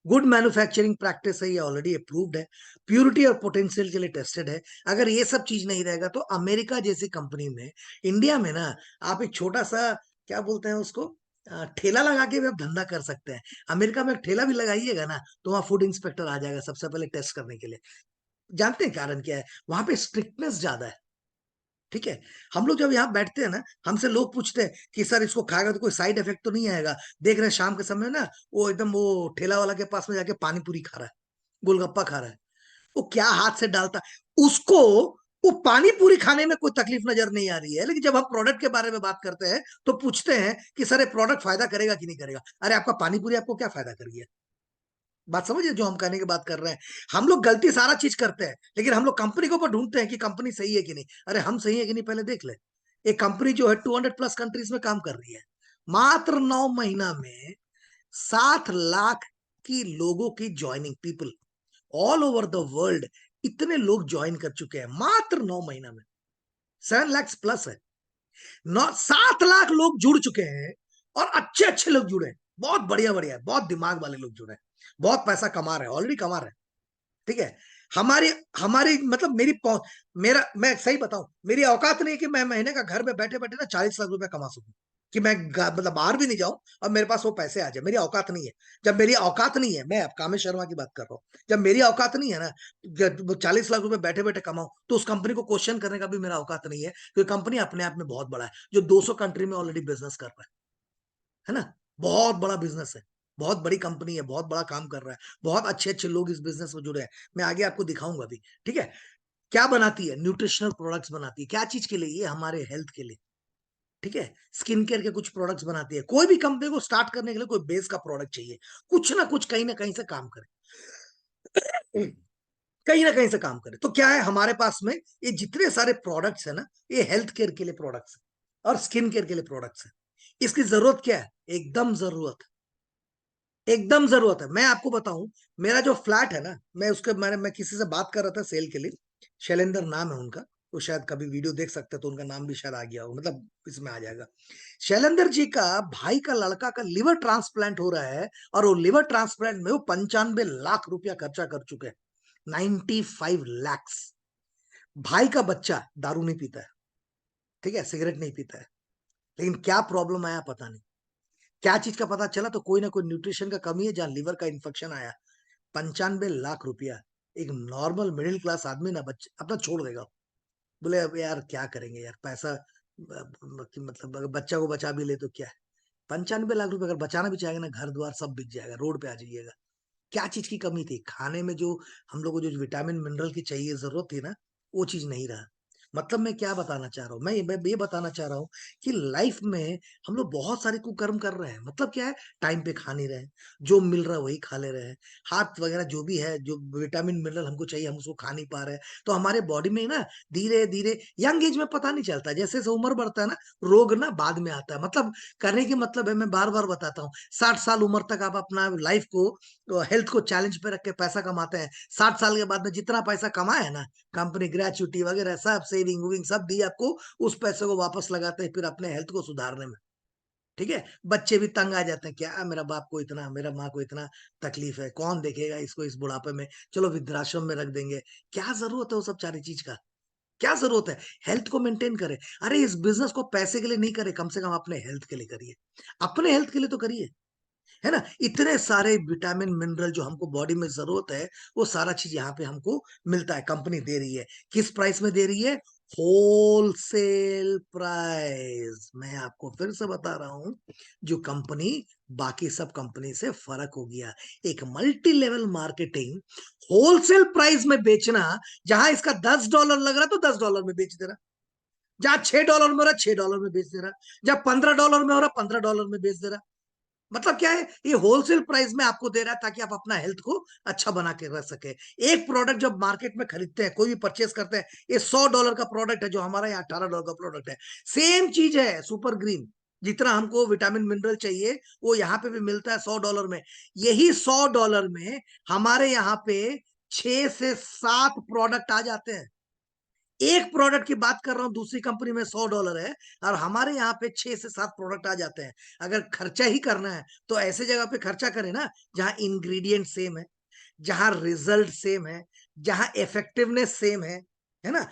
गुड मैन्युफैक्चरिंग प्रैक्टिस है, ये ऑलरेडी अप्रूव्ड है, प्यूरिटी और पोटेंशियल के लिए टेस्टेड है। अगर ये सब चीज नहीं रहेगा तो अमेरिका जैसी कंपनी में, इंडिया में ना, आप एक छोटा सा, क्या बोलते हैं उसको, ठेला लगा के भी आप धंधा कर सकते हैं। अमेरिका में एक ठेला भी लगाइएगा ना तो वहां फूड इंस्पेक्टर आ जाएगा सबसे पहले टेस्ट करने के लिए। जानते हैं कारण क्या है, वहां पे स्ट्रिक्टनेस ज्यादा है। ठीक है। हम लोग जब यहाँ बैठते हैं ना, हमसे लोग पूछते हैं कि सर इसको खाएगा तो कोई साइड इफेक्ट तो नहीं आएगा। देख रहे हैं शाम के समय ना, वो एकदम वो ठेला वाला के पास में जाके पानी पूरी खा रहा है, गोलगप्पा खा रहा है, वो क्या हाथ से डालता उसको, वो पानी पूरी खाने में कोई तकलीफ नजर नहीं आ रही है, लेकिन जब हम प्रोडक्ट के बारे में बात करते हैं तो पूछते हैं कि सर ये प्रोडक्ट फायदा करेगा कि नहीं करेगा। अरे आपका पानी पूरी आपको क्या फायदा कर गया, बात समझिए जो हम कहने की बात कर रहे हैं। हम लोग गलती सारा चीज करते हैं, लेकिन हम लोग कंपनी के ऊपर ढूंढते हैं कि कंपनी सही है कि नहीं। अरे हम सही है कि नहीं पहले देख ले। एक कंपनी जो है 200 प्लस कंट्रीज में काम कर रही है, मात्र 9 महीना में 7 लाख की लोगों की joining, people all over the world, इतने लोग ज्वाइन कर चुके हैं मात्र 9 महीना में। 7 लाख प्लस है। 7 लाख लोग जुड़ चुके हैं, और अच्छे अच्छे लोग जुड़े हैं, बहुत बढ़िया बढ़िया, बहुत दिमाग वाले लोग जुड़े हैं, बहुत पैसा कमा रहे हैं, ऑलरेडी कमा रहे हैं। ठीक है। हमारी हमारी मतलब मेरी पहुंच, मेरा, मैं सही बताऊं, मेरी औकात नहीं है कि मैं महीने का घर में बैठे बैठे ना 40 लाख रुपए कमा सकूं, कि मैं मतलब बाहर भी नहीं जाऊं और मेरे पास वो पैसे आ जाए। मेरी औकात नहीं है। जब मेरी औकात नहीं है, मैं अब कामेश शर्मा की बात कर रहा हूं, जब मेरी औकात नहीं है ना, 40 लाख रुपए बैठे बैठे कमाऊं, तो उस कंपनी को क्वेश्चन करने का भी मेरा औकात नहीं है, क्योंकि कंपनी अपने आप में बहुत बड़ा है, जो 200 कंट्री में ऑलरेडी बिजनेस कर रहा है ना। बहुत बड़ा बिजनेस है, बहुत बड़ी कंपनी है, बहुत बड़ा काम कर रहा है, बहुत अच्छे अच्छे लोग इस बिजनेस में जुड़े हैं। मैं आगे आपको दिखाऊंगा भी। ठीक है। क्या बनाती है? न्यूट्रिशनल प्रोडक्ट्स बनाती है। क्या चीज के लिए? ये हमारे हेल्थ के लिए। ठीक है। स्किन केयर के कुछ प्रोडक्ट्स बनाती है। कोई भी कंपनी को स्टार्ट करने के लिए कोई बेस का प्रोडक्ट चाहिए, कुछ ना कहीं से काम करे, कहीं ना कहीं से काम करे। तो क्या है हमारे पास में? ये जितने सारे प्रोडक्ट्स है ना, ये हेल्थ केयर के लिए प्रोडक्ट्स है और स्किन केयर के लिए प्रोडक्ट्स है। इसकी जरूरत क्या है? एकदम जरूरत, एकदम जरूरत है। मैं आपको बताऊं, मेरा जो फ्लैट है ना, मैं किसी से बात कर रहा था सेल के लिए, शैलेंद्र नाम है उनका, तो शायद कभी वीडियो देख सकते हैं तो उनका नाम भी शायद आ गया हो, मतलब इसमें आ जाएगा। शैलेंद्र जी का भाई का लड़का का लिवर ट्रांसप्लांट हो रहा है, और वो लिवर ट्रांसप्लांट में वो 95 लाख रुपया खर्चा कर चुके हैं। 95 लैक्स। भाई का बच्चा दारू नहीं पीता है, ठीक है, सिगरेट नहीं पीता है, लेकिन क्या प्रॉब्लम आया पता नहीं। क्या चीज का पता चला? तो कोई ना कोई न्यूट्रिशन का कमी है, जहां लिवर का इन्फेक्शन आया। 95 लाख रुपया। एक नॉर्मल मिडिल क्लास आदमी ना बच्चे अपना छोड़ देगा। बोले अब यार क्या करेंगे यार, पैसा मतलब अगर बच्चा को बचा भी ले तो क्या है। 95 लाख रुपए अगर बचाना भी चाहेगा ना, घर द्वार सब बिक जाएगा, रोड पे आ जाइएगा। क्या चीज की कमी थी? खाने में जो हम लोग को जो विटामिन मिनरल की चाहिए, जरूरत थी ना, वो चीज नहीं रहा। मतलब मैं क्या बताना चाह रहा हूँ? मैं ये बताना चाह रहा हूँ कि लाइफ में हम लोग बहुत सारे कुकर्म कर रहे हैं। मतलब क्या है? टाइम पे खा नहीं रहे, जो मिल रहा है वही खा ले रहे हैं। हाथ वगैरह जो भी है, जो विटामिन मिनरल हमको चाहिए, हम उसको खा नहीं पा रहे हैं। तो हमारे बॉडी में ना धीरे धीरे, यंग एज में पता नहीं चलता, जैसे जैसे उम्र बढ़ता है ना, रोग ना बाद में आता है। मतलब करने की मतलब है, मैं बार बार बताता हूँ, 60 साल उम्र तक आप अपना लाइफ को, तो हेल्थ को चैलेंज पे रख के पैसा कमाते हैं। 60 साल के बाद में जितना पैसा कमाए है ना, कंपनी ग्रेचुटी वगैरह सब सेविंग वूविंग सब दी आपको, उस पैसे को वापस लगाते हैं फिर अपने हेल्थ को सुधारने में। ठीक है। बच्चे भी तंग आ जाते हैं, क्या मेरा बाप को इतना, मेरा माँ को इतना तकलीफ है, कौन देखेगा इसको इस बुढ़ापे में, चलो वृद्धाश्रम में रख देंगे। क्या जरूरत है वो सब सारी चीज का? क्या जरूरत है? हेल्थ को मेंटेन करें। अरे इस बिजनेस को पैसे के लिए नहीं करे, कम से कम अपने हेल्थ के लिए करिए। अपने हेल्थ के लिए तो करिए, है ना। इतने सारे विटामिन मिनरल जो हमको बॉडी में जरूरत है, वो सारा चीज यहाँ पे हमको मिलता है, कंपनी दे रही है। किस प्राइस में दे रही है? Wholesale price. मैं आपको फिर से बता रहा हूं, जो कंपनी बाकी सब कंपनी से फर्क हो गया, एक multi level marketing, wholesale price में बेचना। जहां इसका $10 लग रहा है तो $10 में बेच दे रहा, जहां $6 में हो रहा $6 में बेच दे रहा, जहां $15 में हो रहा $15 में बेच दे रहा। मतलब क्या है? ये होलसेल प्राइस में आपको दे रहा है, ताकि आप अपना हेल्थ को अच्छा बना के रख सके। एक प्रोडक्ट जब मार्केट में खरीदते हैं, कोई भी परचेस करते हैं, ये $100 का प्रोडक्ट है, जो हमारा यहाँ $18 का प्रोडक्ट है। सेम चीज है सुपर ग्रीन, जितना हमको विटामिन मिनरल चाहिए वो यहाँ पे भी मिलता है $100 में। यही $100 में हमारे यहाँ पे 6 से 7 प्रोडक्ट आ जाते हैं। एक प्रोडक्ट की बात कर रहा हूं, दूसरी कंपनी में $100 है, और हमारे यहाँ पे 6 से 7 प्रोडक्ट आ जाते हैं। अगर खर्चा ही करना है तो ऐसे जगह पे खर्चा करें ना, जहां इंग्रेडिएंट सेम है, जहां रिजल्ट सेम है, जहां इफेक्टिवनेस सेम है ना।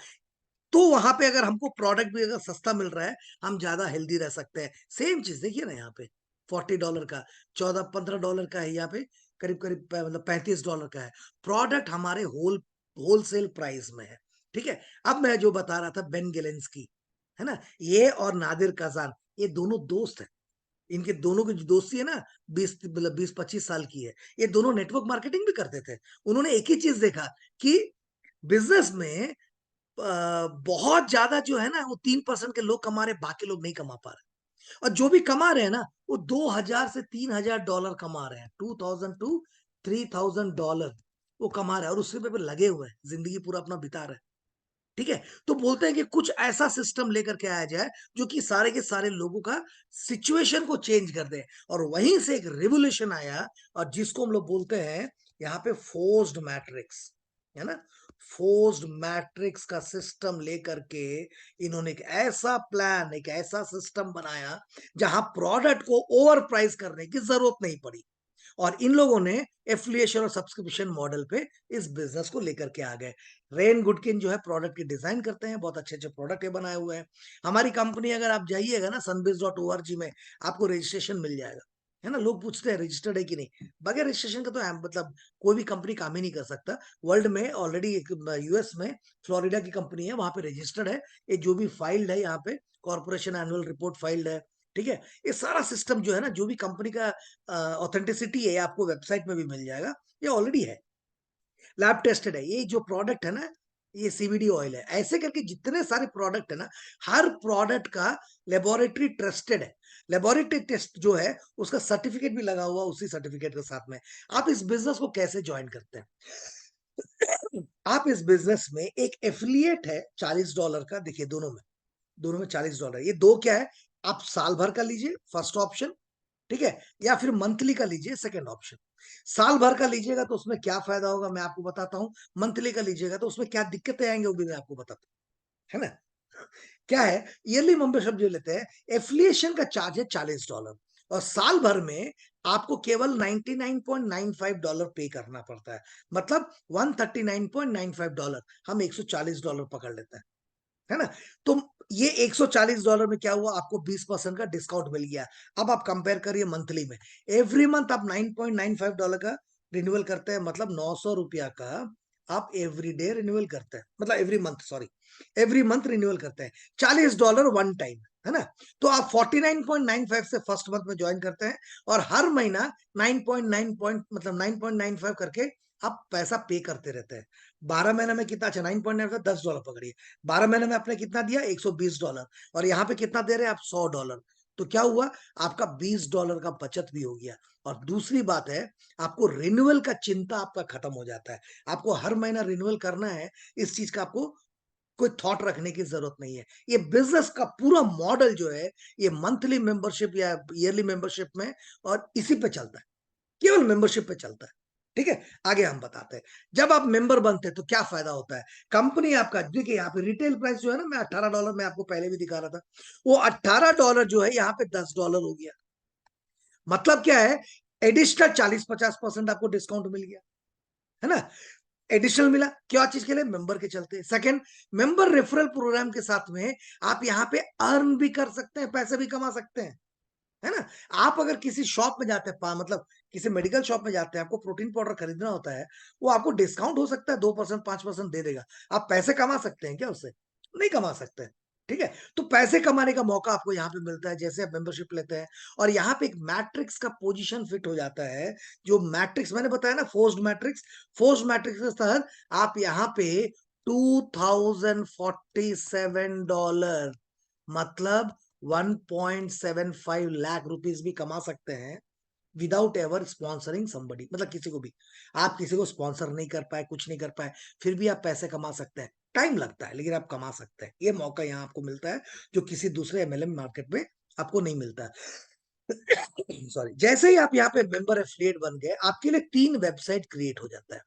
तो वहां पे अगर हमको प्रोडक्ट भी अगर सस्ता मिल रहा है, हम ज्यादा हेल्दी रह सकते हैं। सेम चीज देखिए ना, यहाँ पे $40 का, 14-15 डॉलर का है यहाँ पे, करीब करीब मतलब $35 का है। प्रोडक्ट हमारे होलसेल प्राइस में है। ठीक है। अब मैं जो बता रहा था बेन गेलेंस्की, है ना, ये और नादिर कजान, ये दोनों दोस्त हैं। इनके दोनों की जो दोस्ती है ना, 20-25 साल की है। ये दोनों नेटवर्क मार्केटिंग भी करते थे। उन्होंने एक ही चीज देखा कि बिजनेस में बहुत ज्यादा जो है ना, वो 3% के लोग कमा रहे, बाकी लोग नहीं कमा पा रहे। और जो भी कमा रहे हैं ना, वो $2000 से $3000 कमा रहे हैं, 2000 टू $3000 वो कमा रहा है और उसी पे लगे हुए हैं, जिंदगी पूरा अपना बिता रहा है। ठीक है, तो बोलते हैं कि कुछ ऐसा सिस्टम लेकर के आया जाए जो कि सारे के सारे लोगों का सिचुएशन को चेंज कर दे, और वहीं से एक रिवोल्यूशन आया, और जिसको हम लोग बोलते हैं यहाँ पे फोर्स्ड मैट्रिक्स, है ना। फोर्स्ड मैट्रिक्स का सिस्टम लेकर के इन्होंने एक ऐसा प्लान, एक ऐसा सिस्टम बनाया जहां प्रोडक्ट को ओवर प्राइस करने की जरूरत नहीं पड़ी, और इन लोगों ने एफिलिएशन और सब्सक्रिप्शन मॉडल पे इस बिजनेस को लेकर के आ गए। रेन गुडकिन जो है प्रोडक्ट की डिजाइन करते हैं, बहुत अच्छे अच्छे प्रोडक्ट बनाए हुए हैं। हमारी कंपनी अगर आप जाइएगा ना sunbiz.org में, आपको रजिस्ट्रेशन मिल जाएगा, है ना। लोग पूछते हैं रजिस्टर्ड है कि नहीं, बगैर रजिस्ट्रेशन का तो मतलब कोई भी कंपनी काम ही नहीं कर सकता। वर्ल्ड में ऑलरेडी यूएस में फ्लोरिडा की कंपनी है, वहां पे रजिस्टर्ड है। ये जो भी फाइल्ड है यहाँ पे, कॉर्पोरेशन एनुअल रिपोर्ट फाइल्ड है। ठीक है, ये सारा सिस्टम जो है ना, जो भी कंपनी का ऑथेंटिसिटी है, आपको वेबसाइट में भी मिल जाएगा, ये ऑलरेडी है, लैब टेस्टेड है। ये जो प्रोडक्ट है ना, ये सीबीडी ऑयल है, ऐसे करके जितने सारे प्रोडक्ट है ना, हर प्रोडक्ट का लेबोरेटरी ट्रस्टेड है। लेबोरेटरी टेस्ट जो है उसका सर्टिफिकेट भी लगा हुआ उसी सर्टिफिकेट के साथ में। आप इस बिजनेस को कैसे ज्वाइन करते हैं? आप इस बिजनेस में, एक एफिलिएट है $40 का, देखिए दोनों में $40, ये दो क्या है, आप साल भर का लीजिए फर्स्ट ऑप्शन, ठीक है, या फिर मंथली का लीजिए सेकंड ऑप्शन। साल भर का लीजिएगा तो उसमें क्या फायदा होगा मैं आपको बताता हूं, मंथली का लीजिएगा तो उसमें क्या दिक्कतें आएंगे वो भी मैं आपको बताता हूं, है ना। क्या है, ईयरली मेंबरशिप जो लेते हैं, एफिलिएशन का चार्ज है $40, और साल भर में आपको केवल $99.95 पे करना पड़ता है, मतलब $139.95, हम $140 पकड़ लेते हैं, है ना। तो ये $140 में क्या हुआ, आपको 20% का डिस्काउंट मिल गया। अब आप कंपेयर करिए मंथली में, एवरी मंथ आप $9.95 का रिन्यूअल करते हैं, मतलब ₹900 का आप एवरी डे रिन्यूअल करते हैं, मतलब every month, sorry, every month renewal करते हैं। $40 वन टाइम, है ना। तो आप 49.95 से फर्स्ट मंथ में ज्वाइन करते हैं, और हर महीना 9.9 पॉइंट मतलब 9.95 करके आप पैसा पे करते रहते हैं। 12 महीने में कितना, अच्छा 9.95 $10 पकड़िए, 12 महीने में आपने कितना दिया, $120, और यहाँ पे कितना दे रहे हैं आप, $100। तो क्या हुआ, आपका $20 का बचत भी हो गया। और दूसरी बात है, आपको रिन्यूअल का चिंता आपका खत्म हो जाता है। आपको हर महीना रिन्यूअल करना है, इस चीज का आपको कोई थॉट रखने की जरूरत नहीं है। ये बिजनेस का पूरा मॉडल जो है, ये मंथली मेंबरशिप या ईयरली मेंबरशिप में, और इसी पे चलता है, केवल मेंबरशिप पे चलता है। ठीक है, आगे हम बताते हैं। जब आप मेंबर बनते हैं तो क्या फायदा होता है, कंपनी आपका, देखिए यहाँ पे रिटेल प्राइस जो है ना, मैं $18 में आपको पहले भी दिखा रहा था, वो $18 जो है यहाँ पे $10 हो गया। मतलब क्या है, एडिशनल 40-50% आपको डिस्काउंट मिल गया, है ना। एडिशनल मिला, क्या चीज के लिए, मेंबर के चलते। सेकंड, मेंबर रेफरल प्रोग्राम के साथ में आप यहाँ पे अर्न भी कर सकते हैं, पैसे भी कमा सकते हैं, है ना। आप अगर किसी शॉप में जाते हैं, मतलब किसी मेडिकल शॉप में जाते हैं, आपको प्रोटीन पाउडर खरीदना होता है, वो आपको डिस्काउंट हो सकता है, 2% 5% दे देगा। आप पैसे कमा सकते हैं क्या उससे? नहीं कमा सकते। ठीक है, तो पैसे कमाने का मौका आपको यहाँ पे मिलता है जैसे आप मेंबरशिप लेते हैं, और यहाँ पे एक मैट्रिक्स का पोजीशन फिट हो जाता है। जो मैट्रिक्स मैंने बताया ना, फोर्स्ड मैट्रिक्स के तहत आप यहाँ पे $2047, मतलब 1.75 लाख रुपीस भी कमा सकते हैं, विदाउट एवर स्पॉन्सरिंग समबडी, मतलब किसी को भी, आप किसी को स्पॉन्सर नहीं कर पाए, कुछ नहीं कर पाए, फिर भी आप पैसे कमा सकते हैं। टाइम लगता है लेकिन आप कमा सकते हैं, ये मौका यहाँ आपको मिलता है, जो किसी दूसरे एमएलएम मार्केट में आपको नहीं मिलता है। सॉरी, जैसे ही आप यहाँ पे मेंबर एफिलिएट बन गए, आपके लिए 3 वेबसाइट क्रिएट हो जाता है।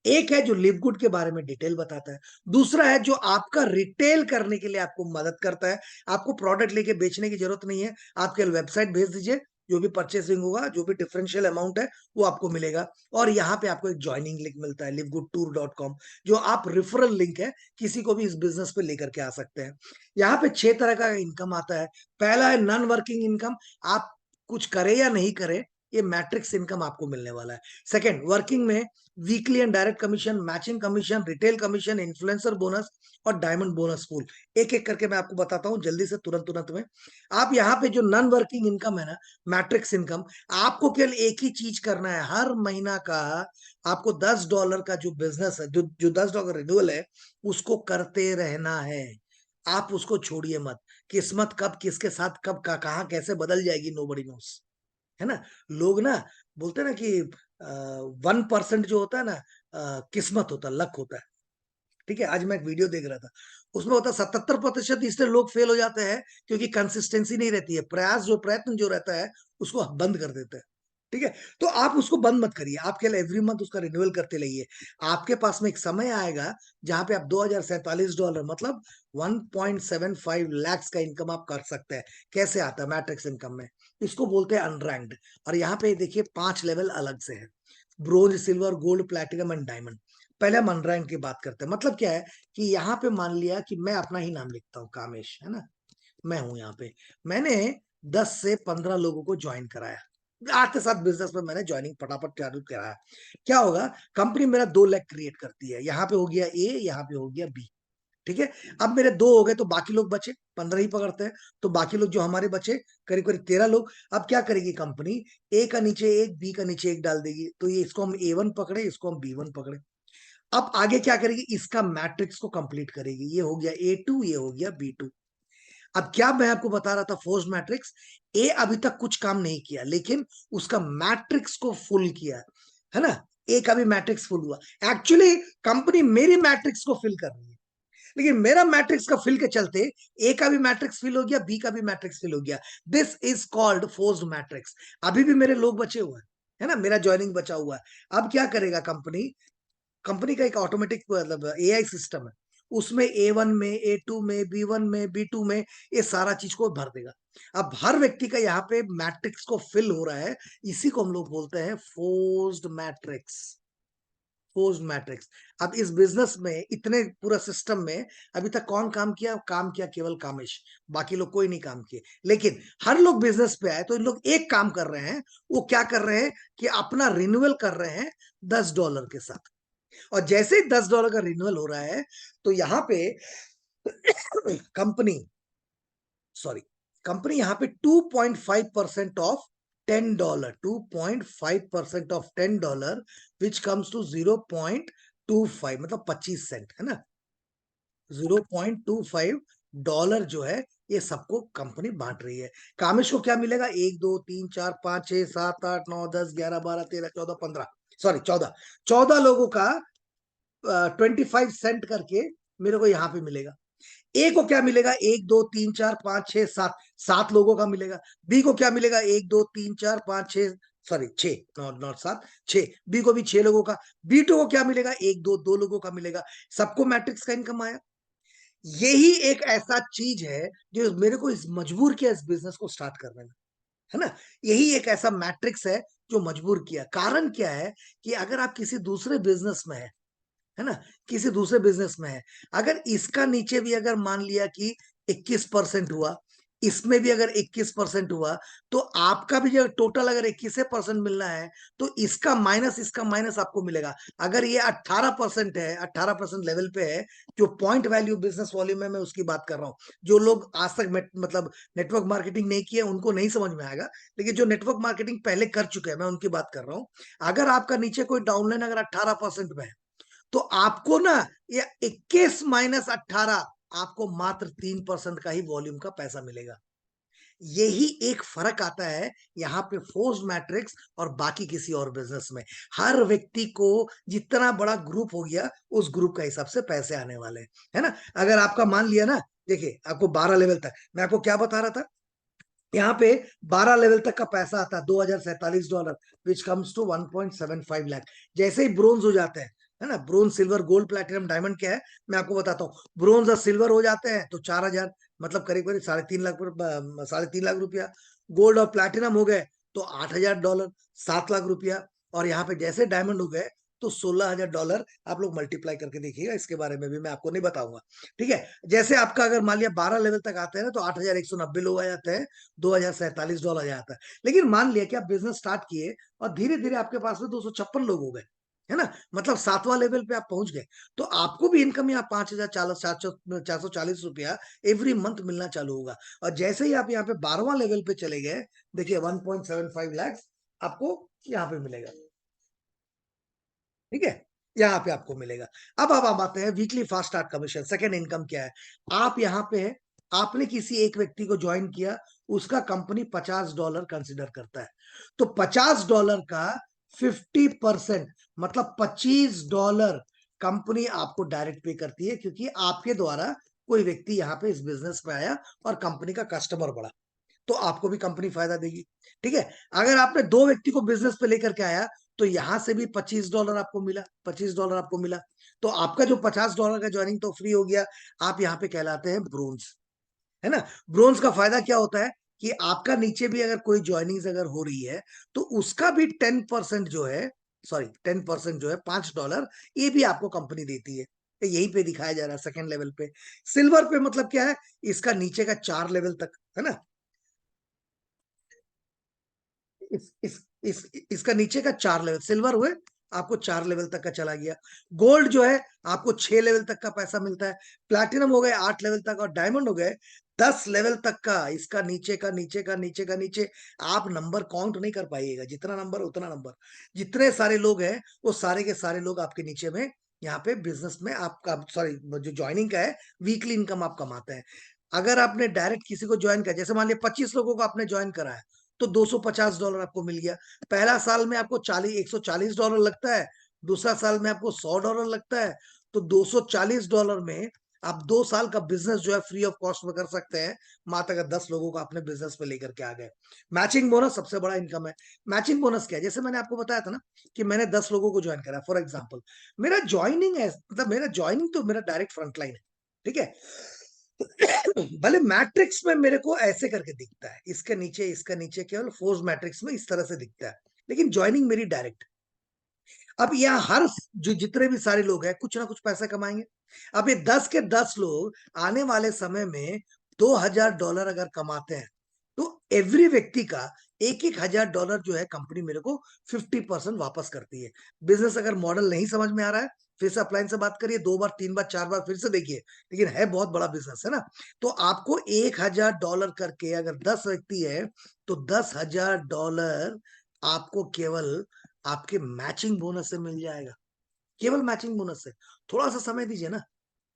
एक है जो लिव गुड के बारे में डिटेल बताता है, दूसरा है जो आपका रिटेल करने के लिए आपको मदद करता है। आपको प्रोडक्ट लेके बेचने की जरूरत नहीं है, आप केवल वेबसाइट भेज दीजिए, जो भी परचेसिंग होगा, जो भी डिफरेंशियल अमाउंट है वो आपको मिलेगा। और यहाँ पे आपको एक ज्वाइनिंग लिंक मिलता है livegoodtour.com, जो आप रेफरल लिंक है, किसी को भी इस बिजनेस पे लेकर के आ सकते हैं। यहाँ पे 6 तरह का इनकम आता है। पहला है नॉन वर्किंग इनकम, आप कुछ करे या नहीं करे, ये मैट्रिक्स इनकम आपको मिलने वाला है। सेकंड, वर्किंग में weekly and direct commission, matching commission, retail commission, influencer bonus और डायमंड बोनस पूल। एक एक करके मैं आपको बताता हूं जल्दी से, तुरंत तुरंत में। आप यहाँ पे जो नॉन वर्किंग इनकम है ना, मैट्रिक्स इनकम, आपको केवल एक ही चीज करना है, हर महीना का आपको $10 का जो बिजनेस है, जो $10 रिन्यूअल है, उसको करते रहना है। आप उसको छोड़िए मत, किस्मत कब किसके साथ कब कहाँ कैसे बदल जाएगी, नो बडी नोस। है ना? लोग ना बोलते हैं ना कि 1% जो होता है ना किस्मत होता है, लक होता है। ठीक है? आज मैं एक वीडियो देख रहा था। उसमें होता है 77% इसलिए लोग फेल हो जाते हैं क्योंकि कंसिस्टेंसी नहीं रहती है। प्रयत्न जो रहता है उसको बंद कर देते हैं। ठीक है? तो आप उसको बंद मत करिए। आप केवल एवरी मंथ उसका रिन्यूअल करते रहिए। आपके पास में एक समय आएगा जहाँ पे आप $2047 मतलब 1.75 लाख का इनकम आप कर सकते हैं। कैसे आता है? मैट्रिक्स इनकम में। इसको बोलते हैं अनरैंक्ड और यहाँ पे देखिए 5 लेवल अलग से है। Bronze, silver, gold, platinum and diamond. पहले हम अनरैंक की बात करते हैं। मतलब क्या है कि यहाँ पे मान लिया कि मैं अपना ही नाम लिखता हूँ कामेश, है ना? मैं हूँ यहाँ पे। मैंने 10 से 15 लोगों को जॉइन कराया। आते साथ बिज़नेस में मैंने जॉइनिंग फटाफट चालू कराया। क्या होगा? कंपनी मेरा 2 लाख क्रिएट करती है। यहाँ पे हो गया ए, यहाँ पे हो गया बी। ठीक है? अब मेरे 2 हो गए तो बाकी लोग बचे, 15 ही पकड़ते हैं। तो बाकी लोग जो हमारे बचे करीब-करीब 13 लोग। अब क्या करेगी कंपनी? ए का नीचे 1, बी का नीचे 1 डाल देगी। तो ये इसको हम A1 पकड़े, इसको हम B1 पकड़े। अब आगे क्या करेगी? इसका मैट्रिक्स को कंप्लीट करेगी। ये हो गया A2, ये हो गया B2। अब क्या मैं आपको बता रहा था फोर्स्ड मैट्रिक्स, ए अभी तक कुछ काम नहीं किया, लेकिन उसका मैट्रिक्स को फुल किया, है ना? ए का भी मैट्रिक्स फुल हुआ। एक्चुअली कंपनी मेरी मैट्रिक्स को फिल कर रही है, लेकिन मेरा मैट्रिक्स का फिल के चलते ए का भी मैट्रिक्स फिल हो गया, बी का भी मैट्रिक्स फिल हो गया। This is called forced matrix. अभी भी मेरे लोग बचे हुए हैं, है ना? मेरा ज्वाइनिंग बचा हुआ है। अब क्या करेगा कंपनी? कंपनी का एक ऑटोमेटिक मतलब एआई सिस्टम है। उसमें A1 में, A2 में, B1 में, B2 में ये सारा चीज को भर देगा। अब हर व्यक्ति का यहाँ पे मैट्रिक्स को फिल हो रहा है। इसी को हम लोग बोलते हैं फोर्स्ड मैट्रिक्स। Forced matrix. अब इस बिजनेस में इतने पूरा सिस्टम में अभी तक कौन काम किया? काम किया केवल कामेश। बाकी लोग कोई नहीं काम किए। लेकिन हर लोग बिजनेस पे आए तो इन लोग एक काम कर रहे हैं। वो क्या कर रहे हैं कि अपना रिन्यूअल कर रहे हैं $10 के साथ। और जैसे ही $10 का रिन्यूअल हो रहा है तो यहाँ पे कंपनी सॉरी कंपनी यहाँ पे 2.5% of $10, 2.5% of $10 which comes to 0.25 मतलब 25 सेंट, है ना? $0.25 जो है ये सबको कंपनी बांट रही है। कामेश को क्या मिलेगा? 1 2 3 4 5 6 7 8 9 10 11 12 13 14 15 सॉरी 14 लोगों का 25 सेंट करके मेरे को यहाँ पे मिलेगा। ए को क्या मिलेगा? 1 2 3 4 5 6 7 7 लोगों का मिलेगा। बी को क्या मिलेगा? 1 2 3 4 5 6 सॉरी 6 नॉट 7 6। बी को भी 6 लोगों का। B2 को क्या मिलेगा? 1 2 2 लोगों का मिलेगा। सबको मैट्रिक्स का इनकम आया। यही एक ऐसा चीज है जो मेरे को इस मजबूर किया इस बिजनेस को स्टार्ट करने में, है ना? यही एक ऐसा मैट्रिक्स है जो मजबूर किया। कारण क्या है कि अगर आप किसी दूसरे बिजनेस में है ना? किसी दूसरे बिज़नेस में है। अगर इसका नीचे भी अगर मान लिया कि 21% हुआ, इसमें भी अगर 21% हुआ, तो आपका भी जो टोटल अगर 21% मिलना है, तो इसका माइनस आपको मिलेगा। अगर ये 18% है, 18% लेवल पे है, जो पॉइंट वैल्यू बिज़नेस वॉल्यूम है, मैं उसकी बात कर रहा हूँ। जो लोग आज तक मतलब नेटवर्क मार्केटिंग नहीं किए, उनको नहीं समझ में आएगा। लेकिन जो नेटवर्क मार्केटिंग पहले कर चुके हैं, मैं उनकी बात कर रहा हूँ। अगर आपका नीचे कोई डाउनलाइन अगर 18% में है, तो आपको ना ये 21 माइनस 18 आपको मात्र 3% का ही वॉल्यूम का पैसा मिलेगा। यही एक फर्क आता है यहाँ पे फोर्स मैट्रिक्स और बाकी किसी और बिजनेस में। हर व्यक्ति को जितना बड़ा ग्रुप हो गया उस ग्रुप का हिसाब से पैसे आने वाले हैं, है ना? अगर आपका मान लिया ना, देखिए आपको 12 लेवल तक मैं आपको क्या बता रहा था, यहाँ पे 12 लेवल तक का पैसा आता है $2047 विच कम्स टू 1.75 लाख। जैसे ही ब्रोंज हो जाते हैं, है ना? Bronze, silver, gold, platinum, diamond क्या है मैं आपको बताता हूँ। ब्रोंज और सिल्वर हो जाते हैं तो 4000 मतलब करीब करीब 3.5 लाख रुपया। गोल्ड और प्लैटिनम हो गए तो $8000, 7 लाख रुपया। और यहाँ पे जैसे डायमंड हो गए तो $16,000। आप लोग मल्टीप्लाई करके देखिएगा, इसके बारे में भी मैं आपको नहीं बताऊंगा। ठीक है? जैसे आपका अगर मान लिया 12 लेवल तक आते हैं ना तो 8190 लोग आ जाते हैं, $2047 आ जाता है। लेकिन मान लिया कि आप बिजनेस स्टार्ट किए और धीरे-धीरे आपके पास में 256 लोग हो गए, है ना? मतलब 7वां लेवल पे आप पहुँच गए। तो आपको भी इनकम यहाँ 5000 ₹440 एवरी मंथ मिलना चालू होगा। और जैसे ही आप यहाँ पे 12वां लेवल पे चले गए, देखिए 1.75 लाख आपको यहाँ पे मिलेगा। ठीक है? यहाँ पे आपको मिलेगा। अब आप आते हैं weekly fast start commission, second income क्या है? आप यहाँ पे आपने किसी एक व्यक्ति को ज्वाइन किया, उसका कंपनी $50 कंसिडर करता है। तो $50 का 50% मतलब $25 कंपनी आपको डायरेक्ट पे करती है, क्योंकि आपके द्वारा कोई व्यक्ति यहाँ पे इस बिजनेस में आया और कंपनी का कस्टमर बढ़ा, तो आपको भी कंपनी फायदा देगी। ठीक है, अगर आपने दो व्यक्ति को बिजनेस पे लेकर के आया, तो यहां से भी $25 आपको मिला, $25 आपको मिला, तो आपका जो $50 का ज्वाइनिंग तो फ्री हो गया। आप यहाँ पे कहलाते हैं ब्रोंज, है ना। ब्रोंज का फायदा क्या होता है कि आपका नीचे भी अगर कोई ज्वाइनिंग अगर हो रही है, तो उसका भी 10% जो है, सॉरी 10% जो है $5, ये भी आपको कंपनी देती है। तो यहीं पे दिखाया जा रहा है सेकंड लेवल पे। सिल्वर पे मतलब क्या है, इसका नीचे का 4 लेवल तक, है ना। इसका नीचे का 4 लेवल, सिल्वर हुए आपको 4 लेवल तक का चला गया। गोल्ड जो है आपको 6 लेवल तक का पैसा मिलता है। प्लैटिनम हो गए 8 लेवल तक, और डायमंड हो गए 10 लेवल तक का। इसका नीचे का नीचे का नीचे का नीचे, आप नंबर काउंट नहीं कर पाइएगा, जितना नंबर उतना नंबर। जितने सारे लोग हैं वो सारे के सारे लोग आपके नीचे में यहाँ पे बिजनेस में आपका, सॉरी जो ज्वाइनिंग का है, वीकली इनकम आप कमाते हैं। अगर आपने डायरेक्ट किसी को ज्वाइन किया, जैसे मान लिया 25 लोगों को आपने ज्वाइन करा है, तो $250 आपको मिल गया। पहला साल में आपको $140 लगता है, दूसरा साल में आपको $100 लगता है। तो $240 में आप 2 साल का बिजनेस जो है फ्री ऑफ कॉस्ट में कर सकते हैं, मात्र अगर 10 लोगों को आपने बिजनेस में लेकर के आ गए। मैचिंग बोनस सबसे बड़ा इनकम है। मैचिंग बोनस क्या है, जैसे मैंने आपको बताया था ना कि मैंने 10 लोगों को ज्वाइन करा, फॉर एग्जाम्पल मेरा ज्वाइनिंग है, मतलब मेरा ज्वाइनिंग तो मेरा डायरेक्ट फ्रंटलाइन है, ठीक है। भले मैट्रिक्स में मेरे को ऐसे करके दिखता है, इसका नीचे केवल फोर्स मैट्रिक्स में इस तरह से दिखता है, लेकिन ज्वाइनिंग मेरी डायरेक्ट। अब यहाँ हर जो जितने भी सारे लोग हैं कुछ ना कुछ पैसा कमाएंगे। अब ये 10 के 10 लोग आने वाले समय में $2000 अगर कमाते हैं, तो एवरी व्यक्ति का एक $1000 जो है कंपनी मेरे को 50% वापस करती है। बिजनेस अगर मॉडल नहीं समझ में आ रहा है, फिर से अपलाइन से बात करिए, 2 बार 3 बार 4 बार फिर से देखिए, लेकिन है बहुत बड़ा बिजनेस, है ना। तो आपको $1000 करके अगर 10 व्यक्ति है, तो $10,000 आपको केवल आपके मैचिंग बोनस से मिल जाएगा, केवल मैचिंग बोनस से। थोड़ा सा समय दीजिए ना,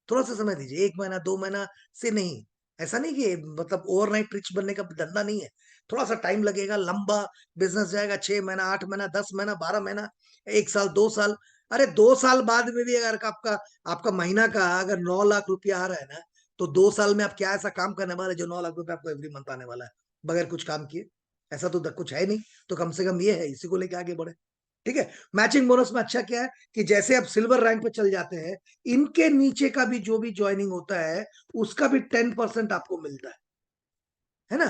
थोड़ा सा समय दीजिए, 1 महीना 2 महीना से नहीं। ऐसा नहीं कि मतलब ओवरनाइट रिच बनने का धंधा नहीं है। थोड़ा सा टाइम लगेगा, लंबा बिजनेस जाएगा, 6 महीना 8 महीना 10 महीना 12 महीना, 1 साल 2 साल। अरे 2 साल बाद में भी अगर आपका आपका महीना का अगर 9 लाख रुपया आ रहा है ना, तो 2 साल में आप क्या ऐसा काम करने वाले जो 9 लाख रुपया आपको एवरी मंथ आने वाला है, बगैर कुछ काम किए। ऐसा तो कुछ है नहीं। तो कम से कम ये है, इसी को लेके आगे बढ़े। ठीक है। मैचिंग बोनस में अच्छा क्या है कि जैसे आप सिल्वर रैंक पे चल जाते हैं, इनके नीचे का भी जो भी ज्वाइनिंग होता है, उसका भी 10% आपको मिलता है ना।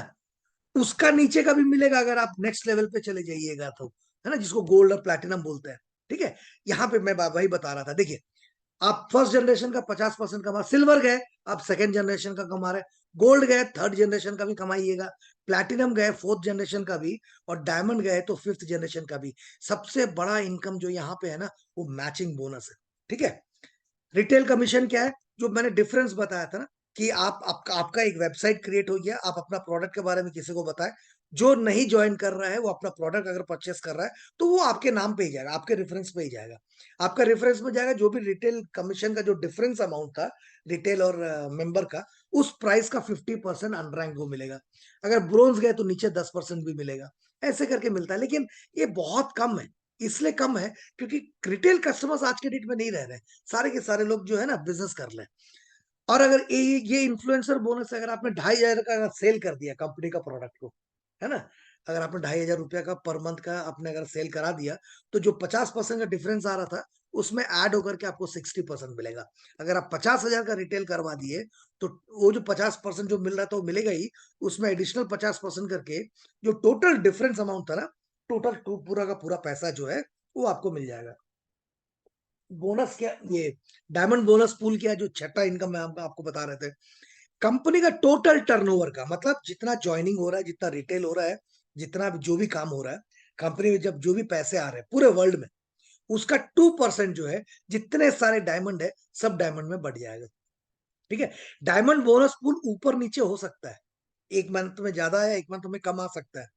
उसका नीचे का भी मिलेगा अगर आप नेक्स्ट लेवल पे चले जाइएगा तो, है ना, जिसको गोल्ड और प्लैटिनम बोलते हैं। ठीक है। यहाँ पे मैं वही बता रहा था, देखिए, आप फर्स्ट जनरेशन का 50% कमा, सिल्वर गए आप सेकंड जनरेशन का कमा रहे, गोल्ड गए थर्ड जनरेशन का भी कमाइएगा, प्लैटिनम गए फोर्थ जनरेशन का भी, और डायमंड गए तो फिफ्थ जनरेशन का भी। सबसे बड़ा इनकम जो यहाँ पे है ना, वो मैचिंग बोनस है। ठीक है। रिटेल कमीशन क्या है, जो मैंने डिफरेंस बताया था ना, कि आपका एक वेबसाइट क्रिएट हो गया, आप अपना प्रोडक्ट के बारे में किसी को बताएं, जो नहीं ज्वाइन कर रहा है वो अपना प्रोडक्ट अगर परचेस कर रहा है, तो वो आपके नाम पे ही जाएगा, आपके रेफरेंस पे ही जाएगा। आपका रेफरेंस में जाएगा, जो भी रिटेल कमीशन का जो डिफरेंस अमाउंट था रिटेल और मेंबर का, उस प्राइस का 50% अनरैंक को मिलेगा। अगर ब्रोंज गए तो नीचे 10% भी मिलेगा। ऐसे करके मिलता है, लेकिन ये बहुत कम है। इसलिए कम है क्योंकि रिटेल कस्टमर्स आज के डेट में नहीं रह रहे, सारे के सारे लोग जो है ना बिजनेस कर ले। और अगर ये इन्फ्लुएंसर बोनस अगर आपने 2500 का सेल कर दिया कंपनी का प्रोडक्ट को, है ना, अगर आपने 2500 रुपया का पर मंथ का आपने अगर सेल करा दिया, तो जो 50% का डिफरेंस आ रहा था, उसमें ऐड होकर के आपको 60% मिलेगा। अगर आप 50,000 का रिटेल करवा दिए, तो वो जो 50% जो मिल रहा था वो मिलेगा ही, उसमें एडिशनल 50% करके जो टोटल डिफरेंस अमाउंट था ना, टोटल पूरा का पूरा पैसा जो है वो आपको मिल जाएगा। बोनस क्या, ये डायमंड बोनस पूल क्या है, जो छठा इनकम है हम आपको बता रहे थे। कंपनी का टोटल टर्नओवर का मतलब जितना ज्वाइनिंग हो रहा है, जितना रिटेल हो रहा है, जितना भी जो भी काम हो रहा है कंपनी में, जब जो भी पैसे आ रहे हैं पूरे वर्ल्ड में, उसका 2% जो है, जितने सारे डायमंड है सब डायमंड में बढ़ जाएगा। ठीक है। डायमंड बोनस पूल ऊपर नीचे हो सकता है, एक मंथ में ज्यादा है, एक मंथ में कम आ सकता है।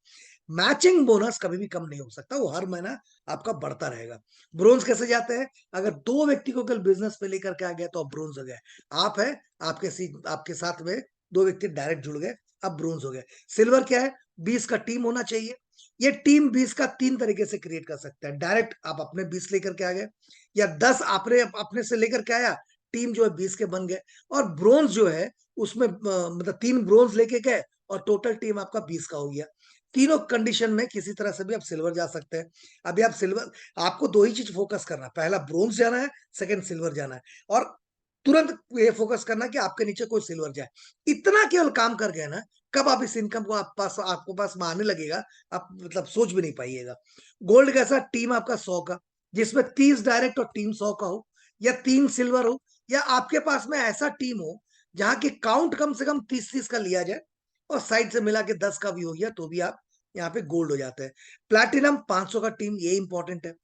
मैचिंग बोनस कभी भी कम नहीं हो सकता, वो हर महीना आपका बढ़ता रहेगा। ब्रोंज कैसे जाते हैं, अगर दो व्यक्ति को कल बिजनेस पे लेकर के आ गया तो आप ब्रोंज हो गए। आप है, आपके साथ में 2 व्यक्ति डायरेक्ट जुड़ गए, अब ब्रोंज हो गए। सिल्वर क्या है? 20 का टीम होना चाहिए। ये टीम 20 का 3 तरीके से क्रिएट कर सकते हैं। डायरेक्ट आप अपने 20 लेकर के आ गए, या 10 आपने अपने से लेकर के आया, टीम जो है 20 के बन गए। और ब्रोंज जो है उसमें मतलब 3 ब्रोंज लेके गए और टोटल टीम आपका 20 का हो गया। तीनों कंडीशन में किसी तरह से भी आप सिल्वर जा सकते हैं। अभी आप सिल्वर, आपको 2 ही चीज़ फोकस करना है, पहला ब्रोंज जाना है, सेकंड सिल्वर जाना है, और तुरंत ये फोकस करना कि आपके नीचे कोई सिल्वर जाए। इतना केवल काम कर गए ना, कब आप इस इनकम को आपको पास में आने लगेगा, आप मतलब सोच भी नहीं पाइएगा। गोल्ड कैसा? टीम आपका 100 का, जिसमें 30 डायरेक्ट और टीम 100 का हो, या 3 सिल्वर हो, या आपके पास में ऐसा टीम हो जहाँ की काउंट कम से कम 30-30 का लिया जाए और साइड से मिला के 10 का भी हो गया, तो भी आप यहाँ पे गोल्ड हो जाते हैं। प्लैटिनम 500 का टीम, ये इंपॉर्टेंट है।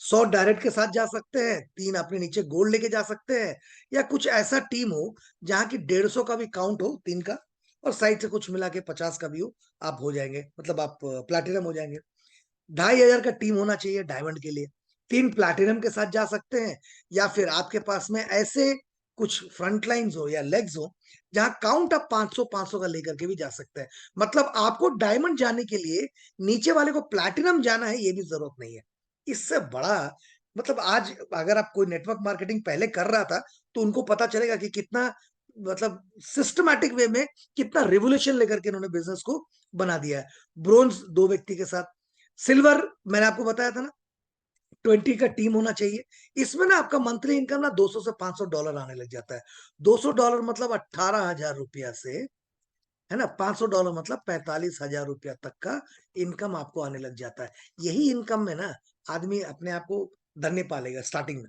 100 डायरेक्ट के साथ जा सकते हैं, 3 अपने नीचे गोल्ड लेके जा सकते हैं, या कुछ ऐसा टीम हो जहाँ की 150 का भी काउंट हो 3 का, और साइड से कुछ मिला के 50 का भी हो, आप हो जाएंगे, मतलब आप प्लैटिनम हो जाएंगे। 2500 का टीम होना चाहिए डायमंड के लिए। 3 प्लैटिनम के साथ जा सकते हैं, या फिर आपके पास में ऐसे कुछ फ्रंट लाइन्स हो या लेग्स हो जहां काउंट आप 500 का लेकर के भी जा सकते हैं। मतलब आपको डायमंड जाने के लिए नीचे वाले को प्लैटिनम जाना है, ये भी जरूरत नहीं है। इससे बड़ा मतलब आज अगर आप कोई नेटवर्क मार्केटिंग पहले कर रहा था, तो उनको पता चलेगा कि कितना मतलब सिस्टमैटिक वे में कितना रिवोल्यूशन लेकर के इन्होंने बिजनेस को बना दिया है। ब्रोंज 2 व्यक्ति के साथ, सिल्वर मैंने आपको बताया था ना, 20 का टीम होना चाहिए। इसमें ना आपका मंथली इनकम ना 200 से $500 आने लग जाता है। $200 मतलब 18,000 रुपया से, है ना, $500 मतलब 45,000 रुपया तक का इनकम आपको आने लग जाता है। यही इनकम में ना आदमी अपने आप को धन्य पालेगा स्टार्टिंग में।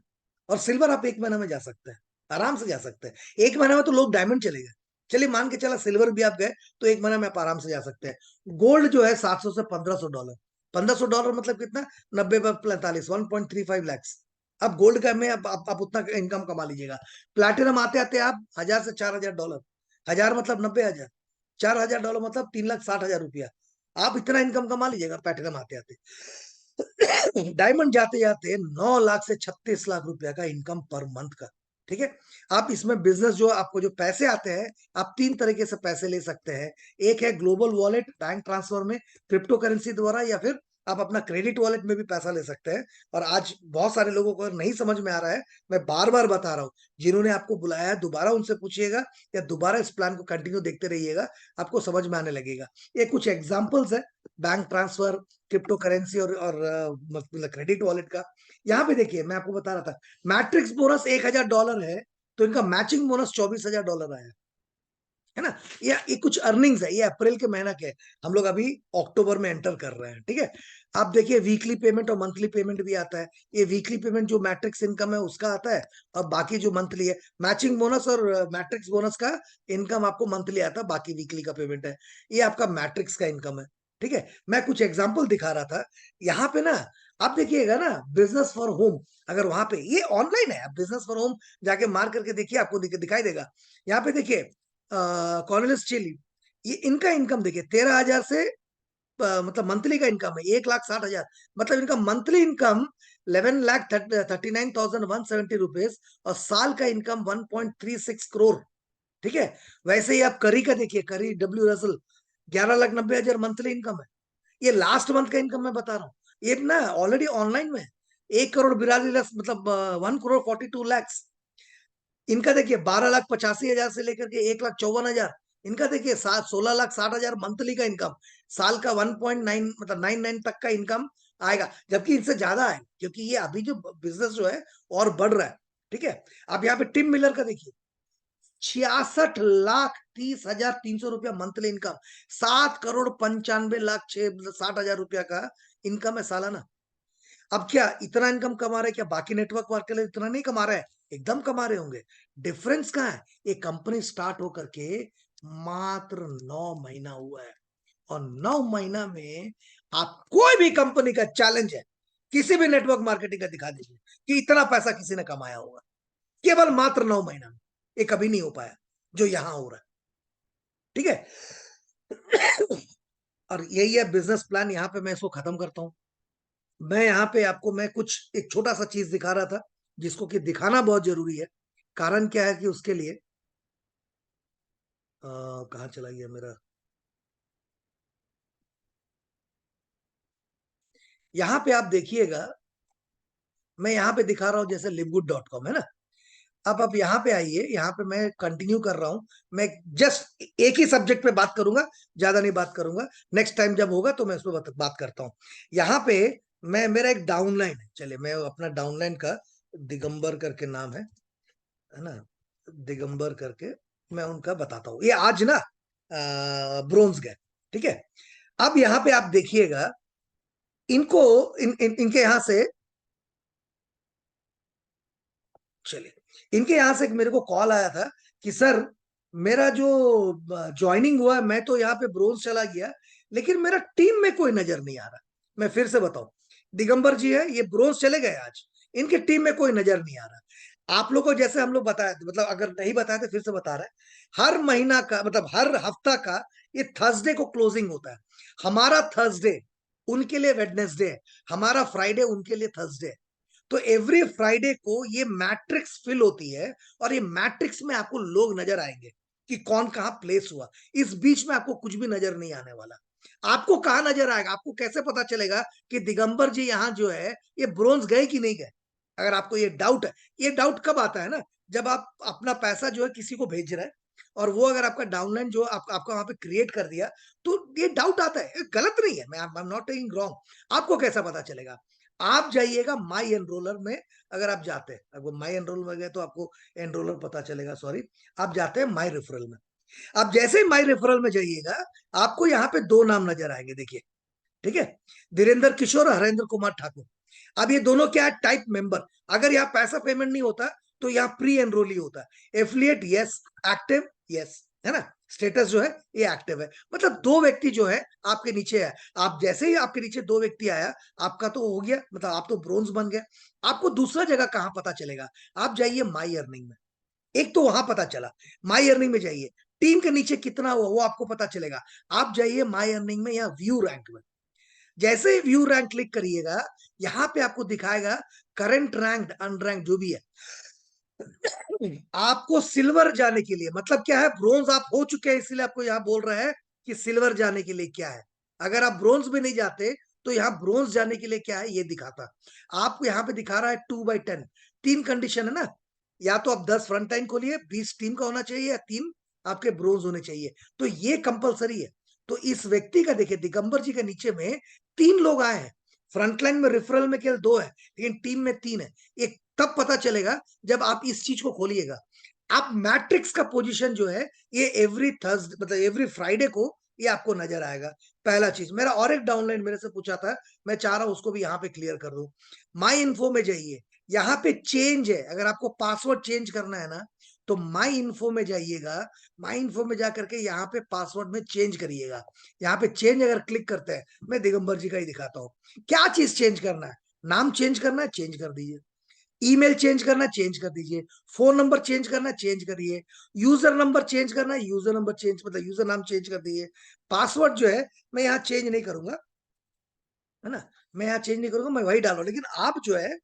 और सिल्वर आप 1 महीना में जा सकते हैं, आराम से जा सकते हैं। 1 महीने में तो लोग डायमंड चले गए। चलिए मान के चला सिल्वर भी आप गए, तो 1 महीना में आप आराम से जा सकते हैं। गोल्ड जो है 700 से $1,500। $1,500 मतलब कितना? 90 बाय 45, 1.35 लैक्स। अब गोल्ड का में आप उतना इनकम कमा लीजिएगा। प्लैटिनम आते आते आप 1000 से $4,000। 1000 मतलब 90,000, $4,000 मतलब 3,60,000 रुपया। आप इतना इनकम कमा लीजिएगा प्लैटिनम आते आते। डायमंड जाते जाते 9 लाख से 36 लाख रुपया का इनकम पर मंथ का। ठीक है, आप इसमें बिजनेस जो आपको जो पैसे आते हैं, आप 3 तरीके से पैसे ले सकते हैं। एक है ग्लोबल वॉलेट, बैंक ट्रांसफर में, क्रिप्टो करेंसी द्वारा, या फिर आप अपना क्रेडिट वॉलेट में भी पैसा ले सकते हैं। और आज बहुत सारे लोगों को अगर नहीं समझ में आ रहा है, मैं बार बार बता रहा हूँ, जिन्होंने आपको बुलाया है दोबारा उनसे पूछिएगा, या दोबारा इस प्लान को कंटिन्यू देखते रहिएगा, आपको समझ में आने लगेगा। ये कुछ एग्जांपल्स है बैंक ट्रांसफर, क्रिप्टो करेंसी और मतलब क्रेडिट वॉलेट का। यहाँ पे देखिए मैं आपको बता रहा था, मैट्रिक्स बोनस $1,000 है, तो इनका मैचिंग बोनस $24,000 आया है ना। ये कुछ अर्निंग्स है, ये अप्रैल के महीना के है। हम लोग अभी अक्टूबर में एंटर कर रहे हैं, ठीक है। आप देखिए वीकली पेमेंट और मंथली पेमेंट भी आता है। ये वीकली पेमेंट जो मैट्रिक्स इनकम है उसका आता है, और बाकी जो मंथली है मैचिंग बोनस और मैट्रिक्स बोनस का इनकम आपको मंथली आता है, बाकी वीकली का पेमेंट है। ये आपका मैट्रिक्स का इनकम है, ठीक है। मैं कुछ एग्जाम्पल दिखा रहा था यहाँ पे ना। आप देखिएगा ना, बिजनेस फॉर होम, अगर वहां पे ये ऑनलाइन है, आप बिजनेस फॉर होम जाके मार करके देखिए, आपको दिखाई देगा। यहाँ पे देखिए कॉर्नेलियस चिली, ये इनका इनकम देखिए 13,000 से मतलब मंथली का इनकम है 1,60,000। मतलब इनका मंथली इनकम 11,39,170 रुपीज, और साल का इनकम 1.36 करोड़। ठीक है। वैसे ही आप करी का देखिए, करी डब्ल्यू रसल 11,90,000 मंथली इनकम है। ये लास्ट मंथ का इनकम मैं बता रहा हूँ, ये ना ऑलरेडी ऑनलाइन में 1,42,00,000 मतलब 1,42,00,000। इनका देखिए 12,85,000 से लेकर के 1,54,000। इनका देखिए 16,60,000 मंथली का इनकम, साल का 1.9 मतलब 99 तक का इनकम आएगा, जबकि इनसे ज्यादा है, क्योंकि ये अभी जो बिजनेस जो है और बढ़ रहा है। ठीक है। अब यहाँ पे टिम मिलर का देखिए 66,30,300 रुपया मंथली इनकम, 7,95,60,000 रुपया का इनकम है सालाना। अब क्या इतना इनकम कमा रहे हैं, क्या बाकी नेटवर्क मार्केट इतना नहीं कमा रहा है? एकदम कमा रहे होंगे। डिफरेंस कहाँ है? ये कंपनी स्टार्ट होकर के मात्र 9 महीना हुआ है, और 9 महीना में आप कोई भी कंपनी का चैलेंज है, किसी भी नेटवर्क मार्केटिंग का दिखा दीजिए कि इतना पैसा किसी ने कमाया होगा, केवल मात्र 9 महीना में। ये कभी नहीं हो पाया जो यहां हो रहा है, ठीक है। और यही है बिजनेस प्लान। यहाँ पे मैं इसको खत्म करता हूँ। मैं यहाँ पे आपको मैं कुछ एक छोटा सा चीज दिखा रहा था, जिसको कि दिखाना बहुत जरूरी है। कारण क्या है कि उसके लिए कहाँ चला गया मेरा, यहाँ पे आप देखिएगा, मैं यहाँ पे दिखा रहा हूँ जैसे livegood.com है ना। अब आप यहाँ पे आइए, यहाँ पे मैं कंटिन्यू कर रहा हूँ। मैं जस्ट एक ही सब्जेक्ट पे बात करूंगा, ज्यादा नहीं बात करूंगा। नेक्स्ट टाइम जब होगा तो मैं उस पर बात करता हूँ। यहाँ पे मेरा एक डाउनलाइन है, चलिए मैं अपना डाउनलाइन का, दिगंबर करके नाम है ना, दिगंबर करके, मैं उनका बताता हूँ। ये आज ना ब्रोंज गए, ठीक है। अब यहाँ पे आप देखिएगा, इनको इनके यहाँ से, चलिए इनके यहाँ से मेरे को कॉल आया था कि सर मेरा जो ज्वाइनिंग हुआ, मैं तो यहाँ पे ब्रोंज चला गया, लेकिन मेरा टीम में कोई नजर नहीं आ रहा। मैं फिर से बताऊं, दिगंबर जी है, ये ब्रोंज चले गए आज, इनके टीम में कोई नजर नहीं आ रहा। आप लोग को जैसे हम लोग बताए थे, मतलब अगर नहीं बताए थे फिर से बता रहे हैं, हर महीना का मतलब हर हफ्ता का ये थर्सडे को क्लोजिंग होता है। हमारा थर्सडे उनके लिए वेडनेसडे है, हमारा फ्राइडे उनके लिए थर्सडे है। तो एवरी फ्राइडे को ये मैट्रिक्स फिल होती है, और ये मैट्रिक्स में आपको लोग नजर आएंगे कि कौन कहां प्लेस हुआ। इस बीच में आपको कुछ भी नजर नहीं आने वाला। आपको कहां नजर आएगा, आपको कैसे पता चलेगा कि दिगंबर जी यहाँ जो है ये ब्रोंज गए कि नहीं गए। अगर आपको ये डाउट है, ये डाउट कब आता है ना, जब आप अपना पैसा जो है किसी को भेज रहे हैं, और वो अगर आपका डाउनलाइन जो आपका वहां पे क्रिएट कर दिया, तो ये डाउट आता है। ये गलत नहीं है, मैं I am not taking wrong. आपको कैसा पता चलेगा, आप जाइएगा माई एनरोलर में। अगर आप जाते हैं, अगर माई एनरोल में गए तो आपको एनरोलर पता चलेगा, सॉरी। आप जाते हैं माई रेफरल में। आप जैसे ही माई रेफरल में जाइएगा, आपको यहाँ पे दो नाम नजर आएंगे, देखिए, ठीक है, धीरेन्द्र किशोर और हरेंद्र कुमार ठाकुर। अब ये दोनों क्या है, टाइप मेंबर। अगर यहाँ पैसा पेमेंट नहीं होता तो यहाँ प्री एनरोली होता है। एफिलिएट यस, एक्टिव यस, है ना। स्टेटस जो है ये एक्टिव है, मतलब दो व्यक्ति जो है आपके नीचे है। आप जैसे ही आपके नीचे दो व्यक्ति आया, आपका तो हो गया, मतलब आप तो ब्रोंज बन गए। आपको दूसरा जगह कहां पता चलेगा, आप जाइए माई अर्निंग में। एक तो वहां पता चला, माई अर्निंग में जाइए, टीम के नीचे कितना हुआ वो आपको पता चलेगा। आप जाइए माई अर्निंग में या व्यू रैंक में। जैसे ही व्यू रैंक क्लिक करिएगा, यहाँ पे आपको दिखाएगा करंट रैंक अनरैंक जो भी है। आपको सिल्वर जाने के लिए, मतलब क्या है, ब्रोंज आप हो चुके हैं, इसलिए आपको यहाँ बोल रहा है कि सिल्वर जाने के लिए क्या है। अगर आप ब्रोंज में नहीं जाते तो यहाँ ब्रोंज जाने के लिए क्या है ये दिखाता। आपको यहाँ पे दिखा रहा है 2/10, तीन कंडीशन है ना। या तो आप 10 फ्रंट लाइन खोलिए, 20 टीम का होना चाहिए, या 3 आपके ब्रोंज होने चाहिए। तो ये कंपलसरी है। तो इस व्यक्ति का देखिए, दिगंबर जी के नीचे में 3 लोग आए हैं। फ्रंट लाइन में रेफरल में केवल 2 है, लेकिन टीम में 3 है। एक तब पता चलेगा जब आप इस चीज को खोलिएगा। आप मैट्रिक्स का पोजीशन जो है, ये एवरी थर्सडे मतलब एवरी फ्राइडे को ये आपको नजर आएगा। पहला चीज, मेरा और एक डाउनलाइन मेरे से पूछा था, मैं चाह रहा हूं उसको भी यहाँ पे क्लियर कर दूं। माई इन्फो में जाइए, यहाँ पे चेंज है। अगर आपको पासवर्ड चेंज करना है ना, तो माई इन्फो में जाइएगा। माई इन्फो में जाकर के यहाँ पे पासवर्ड में चेंज करिएगा। यहाँ पे चेंज अगर क्लिक करते हैं, मैं दिगंबर जी का ही दिखाता हूँ। क्या चीज चेंज करना है, नाम चेंज करना है, चेंज कर दीजिए। ईमेल चेंज करना, चेंज कर दीजिए। फोन नंबर चेंज करना, चेंज करिए। यूजर नंबर चेंज करना, यूजर नंबर चेंज मतलब यूजर नाम चेंज कर दीजिए। पासवर्ड जो है मैं यहाँ चेंज नहीं करूंगा, है ना, मैं यहाँ चेंज नहीं करूंगा, मैं वही डालू। लेकिन आप जो है,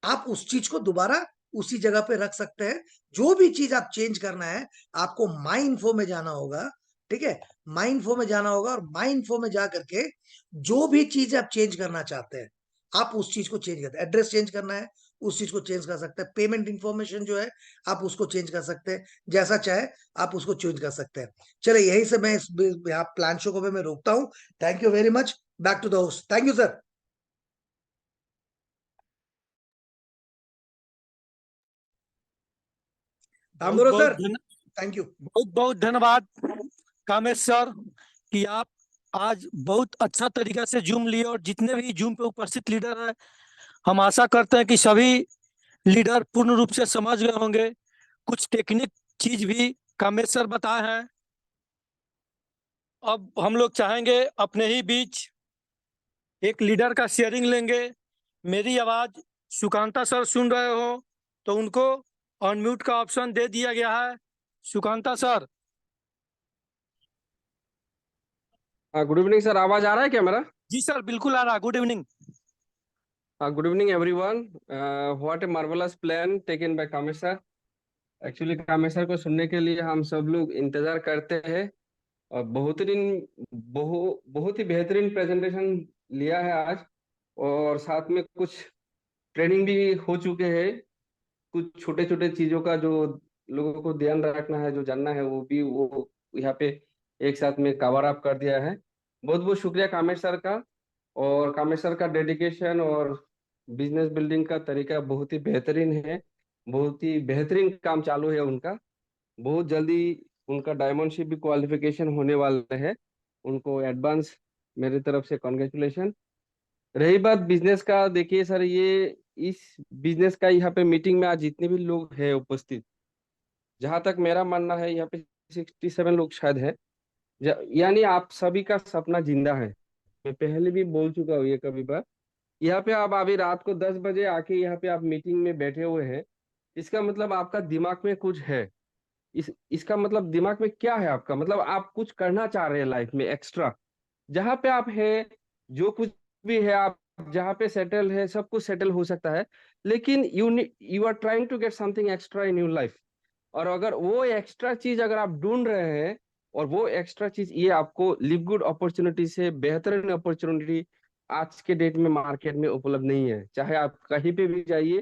आप उस चीज को दोबारा उसी जगह पे रख सकते हैं। जो भी चीज आप चेंज करना है, आपको माई इन्फो में जाना होगा, ठीक है। माई इन्फो में जाना होगा, और माई इन्फो में जा करके जो भी चीज आप चेंज करना चाहते हैं, आप उस चीज को चेंज करते हैं। एड्रेस चेंज करना है, उस चीज को चेंज कर सकते हैं। पेमेंट इंफॉर्मेशन जो है, आप उसको चेंज कर सकते हैं। जैसा चाहे आप उसको चेंज कर सकते हैं। चलिए, यही से मैं इस यहाँ प्लान शो को मैं रोकता हूँ। Thank you very much. Back to the host. Thank you sir. हम बहुत बोलो बहुत सर। Thank you. बहुत बहुत धन्यवाद कामेश सर कि आप आज बहुत अच्छा तरीका से जूम लिए, और जितने भी जूम पे उपस्थित लीडर हैं, हम आशा करते हैं कि सभी लीडर पूर्ण रूप से समझ गए होंगे। कुछ टेक्निक चीज भी कामेश सर बताए हैं। अब हम लोग चाहेंगे अपने ही बीच एक लीडर का शेयरिंग लेंगे। मेरी आवाज सुकांता सर सुन रहे हो तो उनको अनम्यूट का ऑप्शन दे दिया गया है। सुकांता सर। हाँ, गुड इवनिंग सर। आवाज आ रहा है क्या मेरा? जी सर, बिल्कुल आ रहा। Good evening. Good evening everyone. What a marvellous plan taken by Kamesh sir. Actually Kameshwar को सुनने के लिए हम सब लोग इंतजार करते हैं। और बहुत ही बेहतरीन प्रेजेंटेशन लिया है आज। और साथ में कुछ ट्रेनिंग भी हो चुके हैं। कुछ छोटे छोटे चीजों का जो लोगों को ध्यान रखना है, जो जानना है, वो यहाँ पे एक साथ में कवर अप कर दिया है। बहुत बहुत शुक्रिया कामेश्वर का। और कामेश्वर का डेडिकेशन और बिजनेस बिल्डिंग का तरीका बहुत ही बेहतरीन है। बहुत ही बेहतरीन काम चालू है उनका। बहुत जल्दी उनका डायमंडशिप भी क्वालिफिकेशन होने वाला है। उनको एडवांस मेरी तरफ से कॉन्ग्रेचुलेशन। रही बात बिजनेस का, देखिए सर, ये इस बिजनेस का यहाँ पे मीटिंग में आज जितने भी लोग हैं उपस्थित, जहां तक मेरा मानना है यहाँ पे 67 लोग शायद है। यानी आप सभी का सपना जिंदा है। मैं पहले भी बोल चुका हूँ ये कभी बार। यहाँ पे आप अभी रात को 10 बजे आके यहाँ पे आप मीटिंग में बैठे हुए हैं, इसका मतलब आपका दिमाग में कुछ है। इसका मतलब दिमाग में क्या है आपका, मतलब आप कुछ करना चाह रहे हैं लाइफ में एक्स्ट्रा। जहां पे आप है, जो कुछ भी है, आप जहाँ पे सेटल है, सब कुछ सेटल हो सकता है। लेकिन you are trying to get something extra in your life. और अगर वो एक्स्ट्रा चीज अगर आप ढूंढ रहे हैं, और वो एक्स्ट्रा चीज ये आपको लिव गुड अपॉर्चुनिटी से बेहतरीन अपॉर्चुनिटी आज के डेट में मार्केट में उपलब्ध नहीं है। चाहे आप कहीं पे भी जाइए,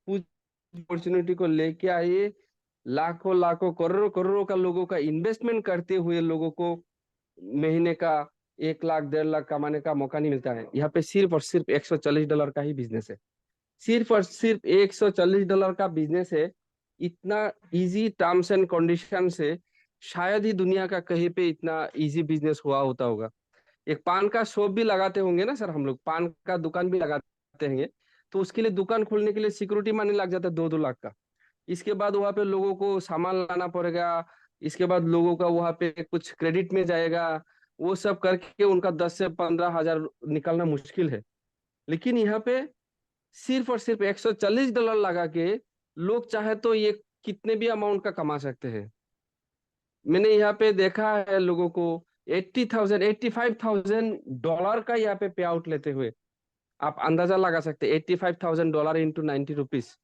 कुछ अपॉर्चुनिटी को लेके आइए। लाखों लाखों करोड़ों करोड़ों का लोगों का इन्वेस्टमेंट करते हुए लोगों को महीने का 1 लाख 1.5 लाख कमाने का मौका नहीं मिलता है। यहाँ पे सिर्फ और सिर्फ $140 का ही बिजनेस है। सिर्फ और सिर्फ $140 का बिजनेस है। इतना इजी टर्म्स एंड कंडीशन से शायद ही दुनिया का कहीं पे इतना इजी बिजनेस हुआ होता होगा। एक पान का शॉप भी लगाते होंगे ना सर, हम लोग पान का दुकान भी लगाते होंगे, तो उसके लिए दुकान खोलने के लिए सिक्योरिटी मनी लग जाता है 2-2 लाख का। इसके बाद वहां पे लोगों को सामान लाना पड़ेगा। इसके बाद लोगों का वहां पे कुछ क्रेडिट में जाएगा। वो सब करके उनका 10 से 15 हजार निकलना मुश्किल है। लेकिन यहाँ पे सिर्फ और सिर्फ $140 लगा के लोग चाहे तो ये कितने भी अमाउंट का कमा सकते हैं। मैंने यहाँ पे देखा है लोगों को 80,000 $85,000 का यहाँ पे पे आउट लेते हुए। आप अंदाजा लगा सकते हैं $85,000 इंटू 90 रुपीज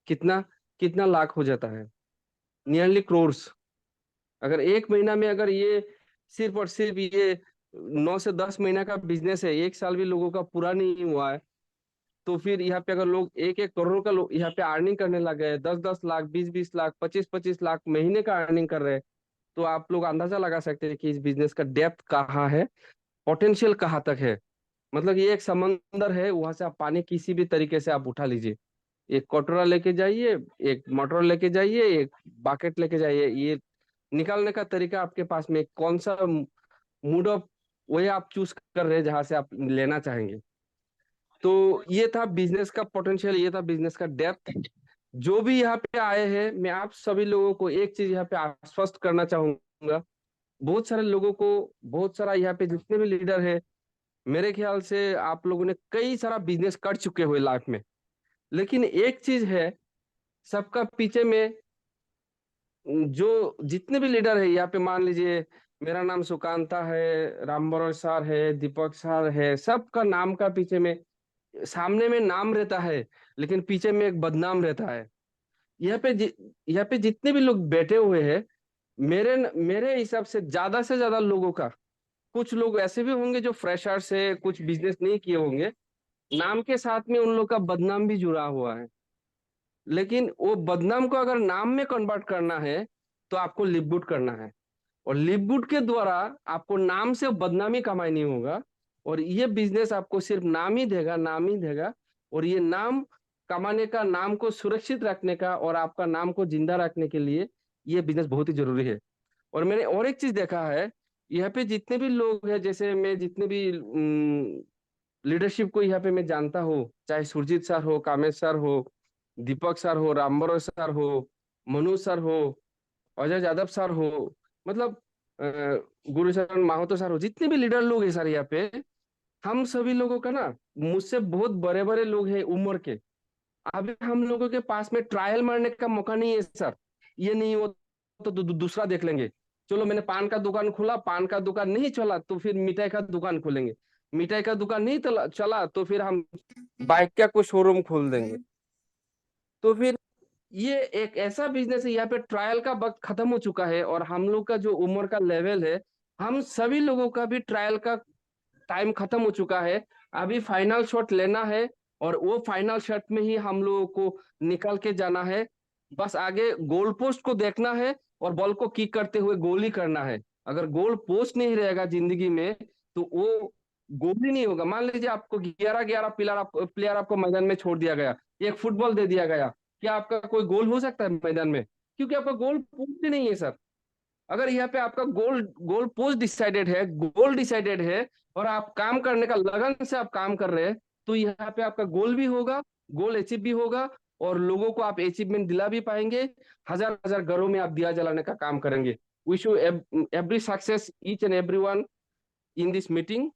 कितना कितना लाख हो जाता है। नियरली क्रोर्स। अगर एक महीना में अगर ये सिर्फ और सिर्फ ये 9 से 10 महीना का बिजनेस है, 1 साल भी लोगों का पूरा नहीं हुआ है, तो फिर यहाँ पे अगर लोग 1-1 करोड़ का लोग यहाँ पे अर्निंग करने लग गए, 10-10 लाख, 20-20 लाख, 25-25 लाख महीने का अर्निंग कर रहे हैं, तो आप लोग अंदाजा लगा सकते हैं कि इस बिजनेस का डेप्थ कहाँ है, पोटेंशियल कहाँ तक है। मतलब ये एक समंदर है, वहां से आप पानी किसी भी तरीके से आप उठा लीजिए। एक कटोरा लेके जाइए, एक मोटर लेके जाइए, एक बाकेट लेके जाइए, ये निकालने का तरीका आपके पास में कौन सा मूड ऑफ वही आप चूज कर रहे हैं जहां से आप लेना चाहेंगे। तो ये था बिजनेस का पोटेंशियल, ये था बिजनेस का डेप्थ। जो भी यहाँ पे आए हैं, मैं आप सभी लोगों को एक चीज यहाँ पे आश्वस्त करना चाहूंगा। बहुत सारे लोगों को, बहुत सारा यहाँ पे जितने भी लीडर है, मेरे ख्याल से आप लोगों ने कई सारा बिजनेस कर चुके हुए लाइफ में। लेकिन एक चीज है, सबका पीछे में जो जितने भी लीडर है यहाँ पे, मान लीजिए मेरा नाम सुकांता है, रामबरोज सर है, दीपक सर है, सबका नाम का पीछे में, सामने में नाम रहता है लेकिन पीछे में एक बदनाम रहता है। यहाँ पे यहाँ पे जितने भी लोग बैठे हुए हैं, मेरे हिसाब से ज्यादा लोगों का, कुछ लोग ऐसे भी होंगे जो फ्रेशर से कुछ बिजनेस नहीं किए होंगे, नाम के साथ में उन लोग का बदनाम भी जुड़ा हुआ है। लेकिन वो बदनाम को अगर नाम में कन्वर्ट करना है, तो आपको लिव गुड करना है। और लिव गुड के द्वारा आपको नाम से बदनामी कमाई नहीं होगा। और ये बिजनेस आपको सिर्फ नाम ही देगा, नाम ही देगा। और ये नाम कमाने का, नाम को सुरक्षित रखने का और आपका नाम को जिंदा रखने के लिए ये बिजनेस बहुत ही जरूरी है। और मैंने और एक चीज देखा है, यहाँ पे जितने भी लोग हैं, जैसे मैं जितने भी लीडरशिप को यहाँ पे मैं जानता हूँ, चाहे सुरजीत सर हो, कामेश सर हो, दीपक सर हो, रामबरो सर हो, मनु सर हो, अजय यादव सर हो, मतलब गुरुशरण माहतो सर हो, जितने भी लीडर लोग हैं सर यहाँ पे, हम सभी लोगों का ना, मुझसे बहुत बड़े बड़े लोग हैं उम्र के। अभी हम लोगों के पास में ट्रायल मारने का मौका नहीं है सर। ये नहीं हो तो दूसरा देख लेंगे। चलो मैंने पान का दुकान खोला, पान का दुकान नहीं चला तो फिर मिठाई का दुकान खोलेंगे। मिठाई का दुकान नहीं चला तो फिर हम बाइक का कोई शोरूम खोल देंगे। तो फिर ये एक ऐसा बिजनेस है, यहाँ पे ट्रायल का वक्त खत्म हो चुका है और हम लोग का जो उम्र का लेवल है, हम सभी लोगों का भी ट्रायल का टाइम खत्म हो चुका है। अभी फाइनल शॉट लेना है और वो फाइनल शॉट में ही हम लोगों को निकल के जाना है। बस आगे गोल पोस्ट को देखना है और बॉल को किक करते हुए गोल ही करना है। अगर गोल पोस्ट नहीं रहेगा जिंदगी में तो वो गोल ही नहीं होगा। मान लीजिए आपको 11-11 प्लेयर आपको मैदान में छोड़ दिया गया, एक फुटबॉल दे दिया गया, क्या आपका कोई गोल हो सकता है मैदान में? क्योंकि आपका गोल पोस्ट ही नहीं है सर। अगर यहाँ पे आपका गोल गोल पोस्ट डिसाइडेड है, गोल डिसाइडेड है और आप काम करने का लगन से आप काम कर रहे हैं, तो यहाँ पे आपका गोल भी होगा, गोल अचीव भी होगा और लोगों को आप अचीवमेंट दिला भी पाएंगे। हजार हजार घरों में आप दिया जलाने का काम करेंगे। Wish you every success each and every one in this meeting.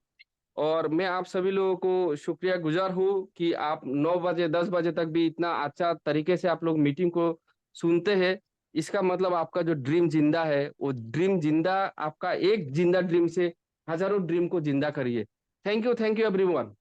और मैं आप सभी लोगों को शुक्रिया गुजार हूँ कि आप 9 बजे 10 बजे तक भी इतना अच्छा तरीके से आप लोग मीटिंग को सुनते हैं। इसका मतलब आपका जो ड्रीम जिंदा है, वो ड्रीम जिंदा, आपका एक जिंदा ड्रीम से हजारों ड्रीम को जिंदा करिए। Thank you everyone.